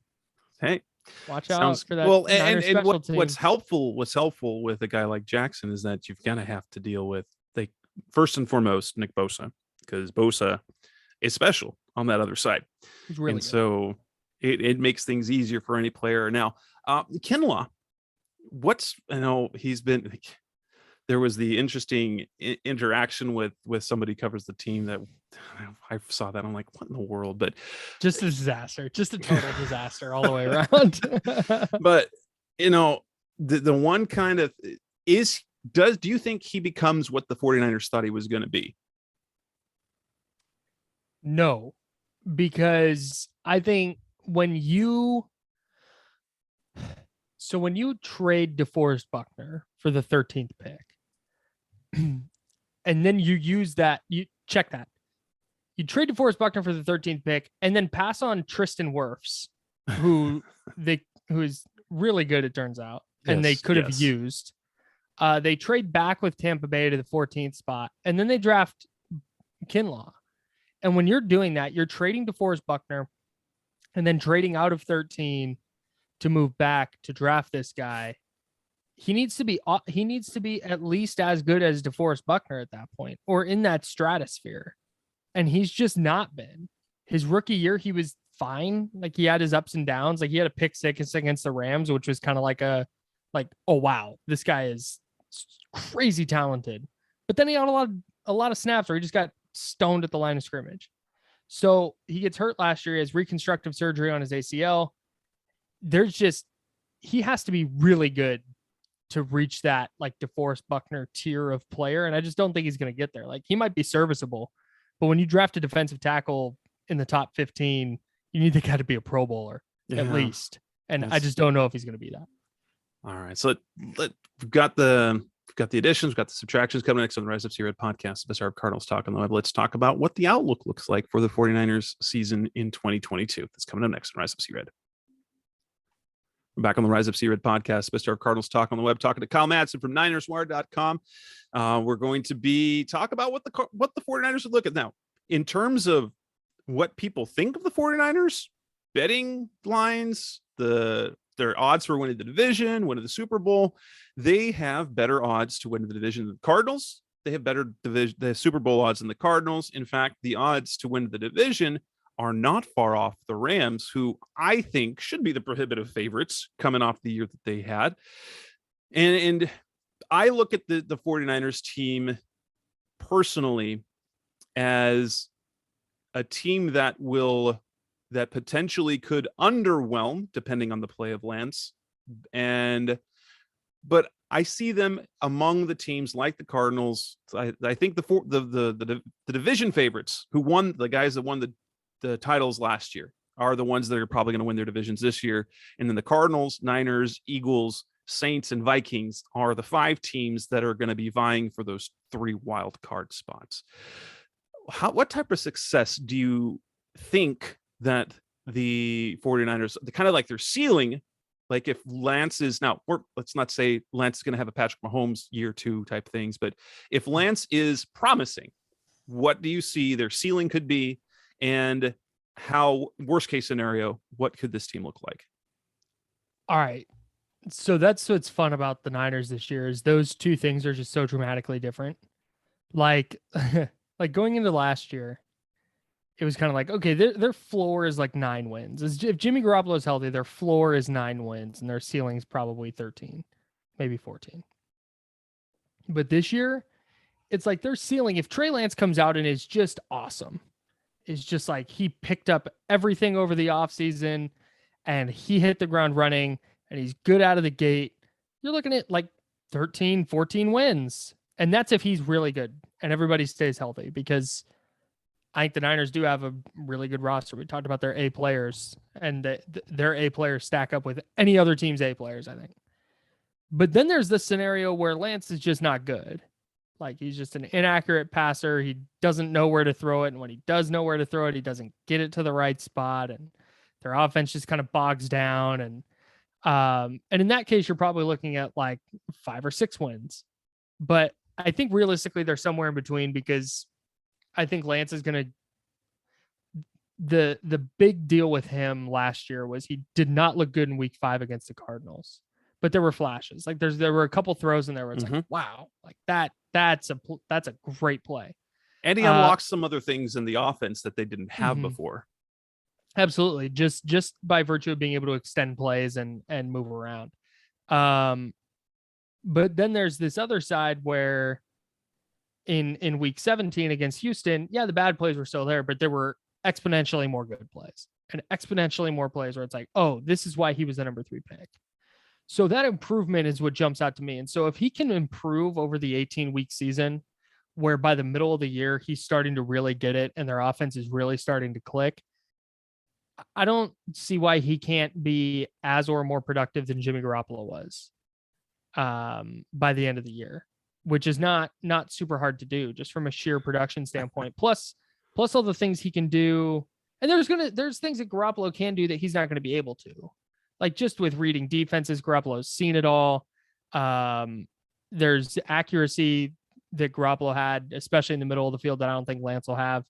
Hey, watch out for that. Well, and what's helpful with a guy like Jackson is that you've got to have to deal with, like, first and foremost, Nick Bosa, because Bosa is special on that other side. He's really and good. So it makes things easier for any player. Now, Kinlaw, he's been, there was the interesting interaction with somebody who covers the team that I saw that. I'm like, what in the world? But just a disaster, just a total disaster all the way around. But the one kind of do you think he becomes what the 49ers thought he was going to be? No, because I think when you trade DeForest Buckner for the 13th pick, and then you use that, you check that. You trade DeForest Buckner for the 13th pick and then pass on Tristan Wirfs, who is really good, it turns out, and they could have used. They trade back with Tampa Bay to the 14th spot, and then they draft Kinlaw. And when you're doing that, you're trading DeForest Buckner and then trading out of 13 to move back to draft this guy. He needs to be at least as good as DeForest Buckner at that point, or in that stratosphere. And he's just not been. His rookie year, he was fine. Like, he had his ups and downs. Like, he had a pick six against the Rams, which was kind of like oh wow, this guy is crazy talented. But then he had a lot of snaps where he just got stoned at the line of scrimmage. So he gets hurt last year. He has reconstructive surgery on his ACL. He has to be really good to reach that like DeForest Buckner tier of player. And I just don't think he's going to get there. Like, he might be serviceable, but when you draft a defensive tackle in the top 15, you need the guy to be a Pro Bowler at least. And I just don't know if he's going to be that. All right. So we've got the additions, we've got the subtractions coming next on the Rise Up Seahawks podcast, the Bizarre Cardinals Talk on the Web. Let's talk about what the outlook looks like for the 49ers season in 2022. That's coming up next on Rise Up Seahawks. We're back on the Rise Up Seahawks podcast, Bizarre Cardinals Talk on the Web, talking to Kyle Madson from NinersWire.com. We're going to be talk about what the 49ers would look at now in terms of what people think of the 49ers, betting lines, their odds for winning the division, winning the Super Bowl. They have better odds to win the division than the Cardinals. They have better the Super Bowl odds than the Cardinals. In fact, the odds to win the division are not far off the Rams, who I think should be the prohibitive favorites coming off the year that they had. And I look at the 49ers team personally as a team that potentially could underwhelm depending on the play of Lance. But I see them among the teams like the Cardinals. I think the division favorites who won, the guys that won the titles last year, are the ones that are probably going to win their divisions this year. And then the Cardinals, Niners, Eagles, Saints, and Vikings are the 5 teams that are going to be vying for those 3 wild card spots. What type of success do you think that the 49ers, kind of like their ceiling, like if Lance is now, let's not say Lance is going to have a Patrick Mahomes year 2 type things, but if Lance is promising, what do you see their ceiling could be, and how, worst case scenario, what could this team look like? All right. So that's what's fun about the Niners this year is those 2 things are just so dramatically different. Like, like going into last year, it was kind of like, okay, their floor is like 9 wins. If Jimmy Garoppolo is healthy, their floor is 9 wins and their ceiling is probably 13, maybe 14. But this year, it's like their ceiling, if Trey Lance comes out and is just awesome, is just like he picked up everything over the offseason and he hit the ground running and he's good out of the gate, you're looking at like 13, 14 wins. And that's if he's really good and everybody stays healthy, because I think the Niners do have a really good roster. We talked about their A players, and their A players stack up with any other team's A players, I think. But then there's the scenario where Lance is just not good. Like, he's just an inaccurate passer. He doesn't know where to throw it. And when he does know where to throw it, he doesn't get it to the right spot. And their offense just kind of bogs down. And in that case, you're probably looking at like 5 or 6 wins. But I think realistically, they're somewhere in between, because I think Lance is going to, the big deal with him last year was he did not look good in week 5 against the Cardinals, but there were flashes. Like there were a couple throws in there where it's like, wow, like that's a great play. And he unlocks some other things in the offense that they didn't have before. Absolutely. Just by virtue of being able to extend plays and move around. But then there's this other side where in week 17 against Houston, yeah, the bad plays were still there, but there were exponentially more good plays and exponentially more plays where it's like, oh, this is why he was the number 3 pick. So that improvement is what jumps out to me. And so if he can improve over the 18-week season, where by the middle of the year, he's starting to really get it and their offense is really starting to click, I don't see why he can't be as or more productive than Jimmy Garoppolo was by the end of the year, which is not super hard to do just from a sheer production standpoint. Plus all the things he can do. And there's things that Garoppolo can do that he's not going to be able to. Like just with reading defenses, Garoppolo's seen it all. There's accuracy that Garoppolo had, especially in the middle of the field, that I don't think Lance will have.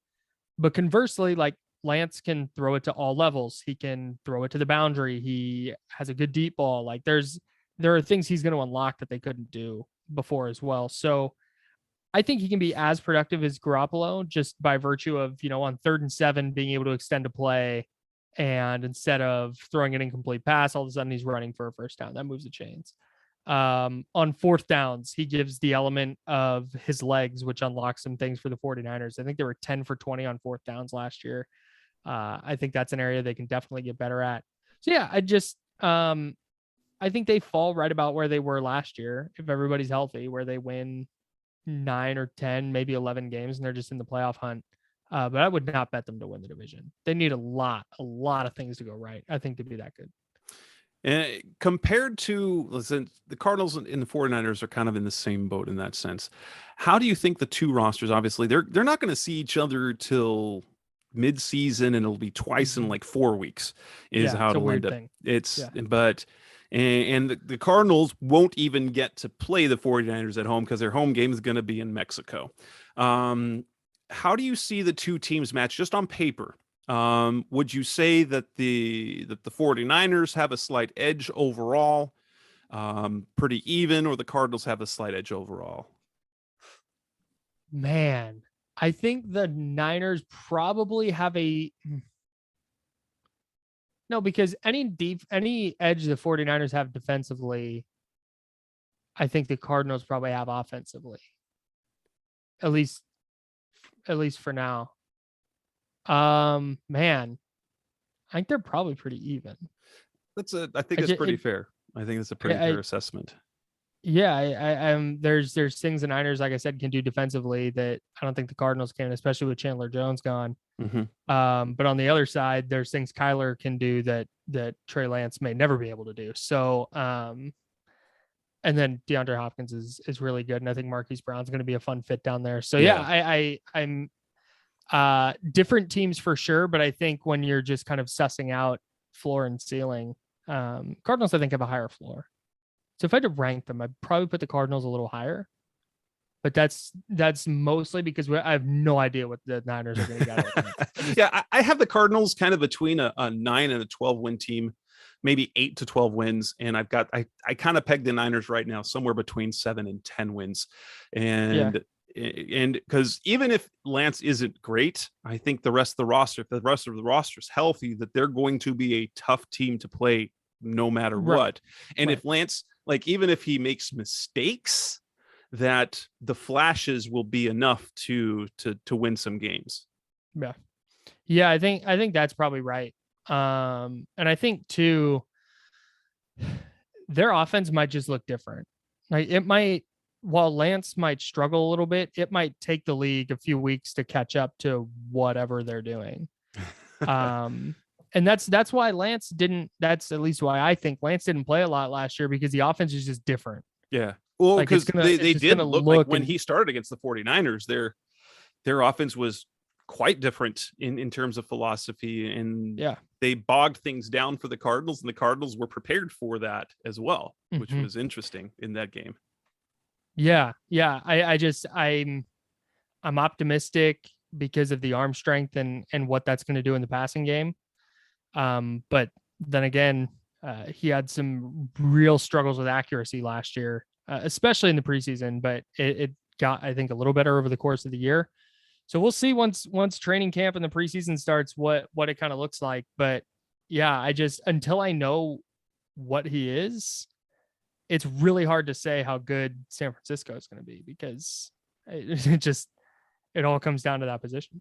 But conversely, like Lance can throw it to all levels. He can throw it to the boundary. He has a good deep ball. Like there are things he's going to unlock that they couldn't do before as well. So I think he can be as productive as Garoppolo just by virtue of, on 3rd and 7 being able to extend a play, and instead of throwing an incomplete pass, all of a sudden he's running for a first down. That moves the chains. On 4th downs, he gives the element of his legs, which unlocks some things for the 49ers. I think they were 10 for 20 on 4th downs last year. I think that's an area they can definitely get better at. So yeah, I think they fall right about where they were last year, if everybody's healthy, where they win 9 or 10, maybe 11 games, and they're just in the playoff hunt. But I would not bet them to win the division. They need a lot of things to go right, I think, to be that good. And compared to, listen, the Cardinals and the 49ers are kind of in the same boat in that sense. How do you think the 2 rosters, obviously, they're not going to see each other till mid-season, and it'll be twice in like 4 weeks is how it'll end up. But the Cardinals won't even get to play the 49ers at home because their home game is going to be in Mexico. How do you see the 2 teams match just on paper? Would you say that the 49ers have a slight edge overall, pretty even, or the Cardinals have a slight edge overall? Man, I think the Niners probably have no, because any edge the 49ers have defensively, I think the Cardinals probably have offensively. At least for now. Man, I think they're probably pretty even. I think that's pretty fair. I think that's a pretty fair assessment. Yeah, there's things the Niners, like I said, can do defensively that I don't think the Cardinals can, especially with Chandler Jones gone. Mm-hmm. But on the other side, there's things Kyler can do that Trey Lance may never be able to do. So, and then DeAndre Hopkins is really good, and I think Marquise Brown's going to be a fun fit down there. So I'm different teams for sure, but I think when you're just kind of sussing out floor and ceiling, Cardinals I think have a higher floor. So if I had to rank them, I'd probably put the Cardinals a little higher, but that's mostly because I have no idea what the Niners are going to get. Yeah, I have the Cardinals kind of between a 9 and a 12 win team, maybe 8 to 12 wins, and I kind of pegged the Niners right now somewhere between 7 and 10 wins, and because even if Lance isn't great, I think the rest of the roster, if the rest of the roster is healthy, that they're going to be a tough team to play no matter what. And if Lance, like, even if he makes mistakes, that the flashes will be enough to win some games. Yeah, I think that's probably right. And I think too, their offense might just look different. Like it might, while Lance might struggle a little bit, it might take the league a few weeks to catch up to whatever they're doing. And that's why Lance didn't. That's at least why I think Lance didn't play a lot last year, because the offense is just different. Yeah. Well, because they did look like when he started against the 49ers, their offense was quite different in terms of philosophy. And they bogged things down for the Cardinals, and the Cardinals were prepared for that as well, which was interesting in that game. Yeah. I'm optimistic because of the arm strength and what that's going to do in the passing game. But then again, he had some real struggles with accuracy last year, especially in the preseason, but it got, I think, a little better over the course of the year. So we'll see once training camp and the preseason starts, what it kind of looks like. But yeah, until I know what he is, it's really hard to say how good San Francisco is going to be, because it all comes down to that position.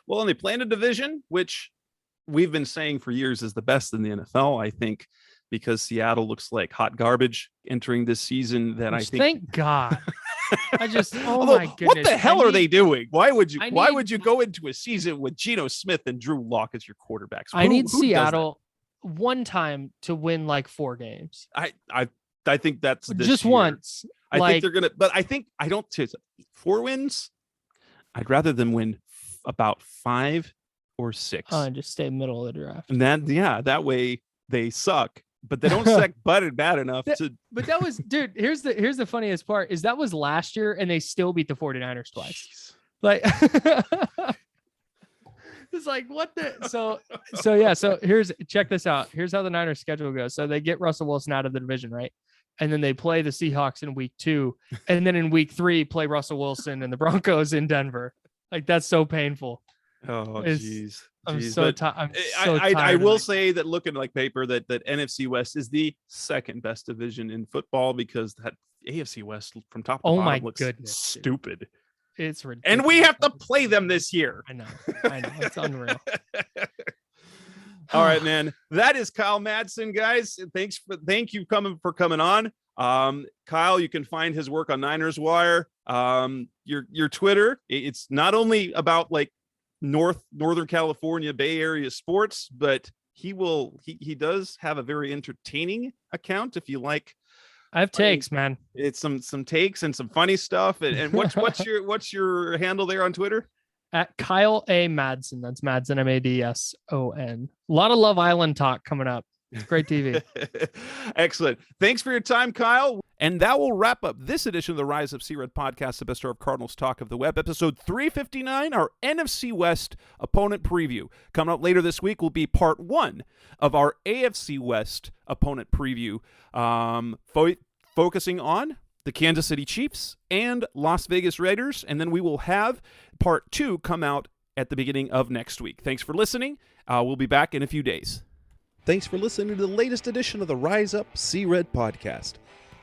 Well, and they play in a division, which we've been saying for years is the best in the NFL, I think, because Seattle looks like hot garbage entering this season. Thank God. My goodness. What the hell are they doing? Why would you go into a season with Geno Smith and Drew Lock as your quarterbacks? I need Seattle one time to win like 4 games. I think that's just year. Once. I think they're gonna, but I don't 4 wins. I'd rather them win about 5 or 6. Just stay middle of the draft. And that way they suck, but they don't suck bad enough to. But that was, dude, here's the funniest part is that was last year and they still beat the 49ers twice. Jeez. Like it's like, what the, so check this out. Here's how the Niners schedule goes. So they get Russell Wilson out of the division, right? And then they play the Seahawks in week 2. And then in week 3, play Russell Wilson and the Broncos in Denver. Like, that's so painful. Oh, jeez. I'm so tired. I will say that looking like paper, that NFC West is the second best division in football, because that AFC West from top to bottom looks stupid. Dude. It's ridiculous. And we have to play them this year. I know. It's unreal. All right, man. That is Kyle Madson, guys. Thank you for coming on. Kyle, you can find his work on Niners Wire. Your Twitter, it's not only about like Northern California Bay Area sports, but he does have a very entertaining account if you like. I have takes, man. It's some takes and some funny stuff. And what's your handle there on Twitter? At Kyle A. Madson. That's Madson, Madson. A lot of Love Island talk coming up. It's great TV. Excellent. Thanks for your time, Kyle. And that will wrap up this edition of the Rise of Sea-Red podcast, the best of Cardinals talk of the web, episode 359, our NFC West opponent preview. Coming up later this week will be part 1 of our AFC West opponent preview, focusing on the Kansas City Chiefs and Las Vegas Raiders, and then we will have part 2 come out at the beginning of next week. Thanks for listening. We'll be back in a few days. Thanks for listening to the latest edition of the Rise Up Sea-Red podcast.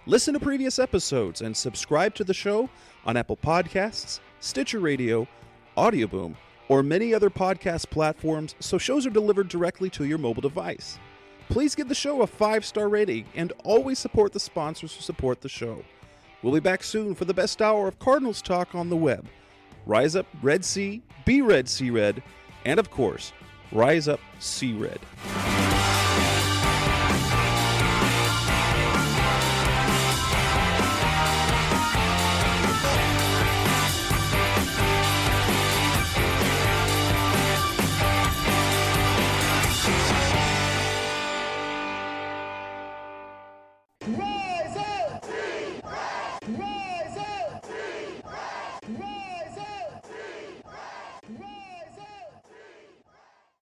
Listen to previous episodes and subscribe to the show on Apple Podcasts, Stitcher Radio, Audioboom, or many other podcast platforms, so shows are delivered directly to your mobile device. Please give the show a 5-star rating and always support the sponsors who support the show. We'll be back soon for the best hour of Cardinals talk on the web. Rise up, Red Sea, be Red, Sea Red, and of course, rise up, Sea Red. Roll!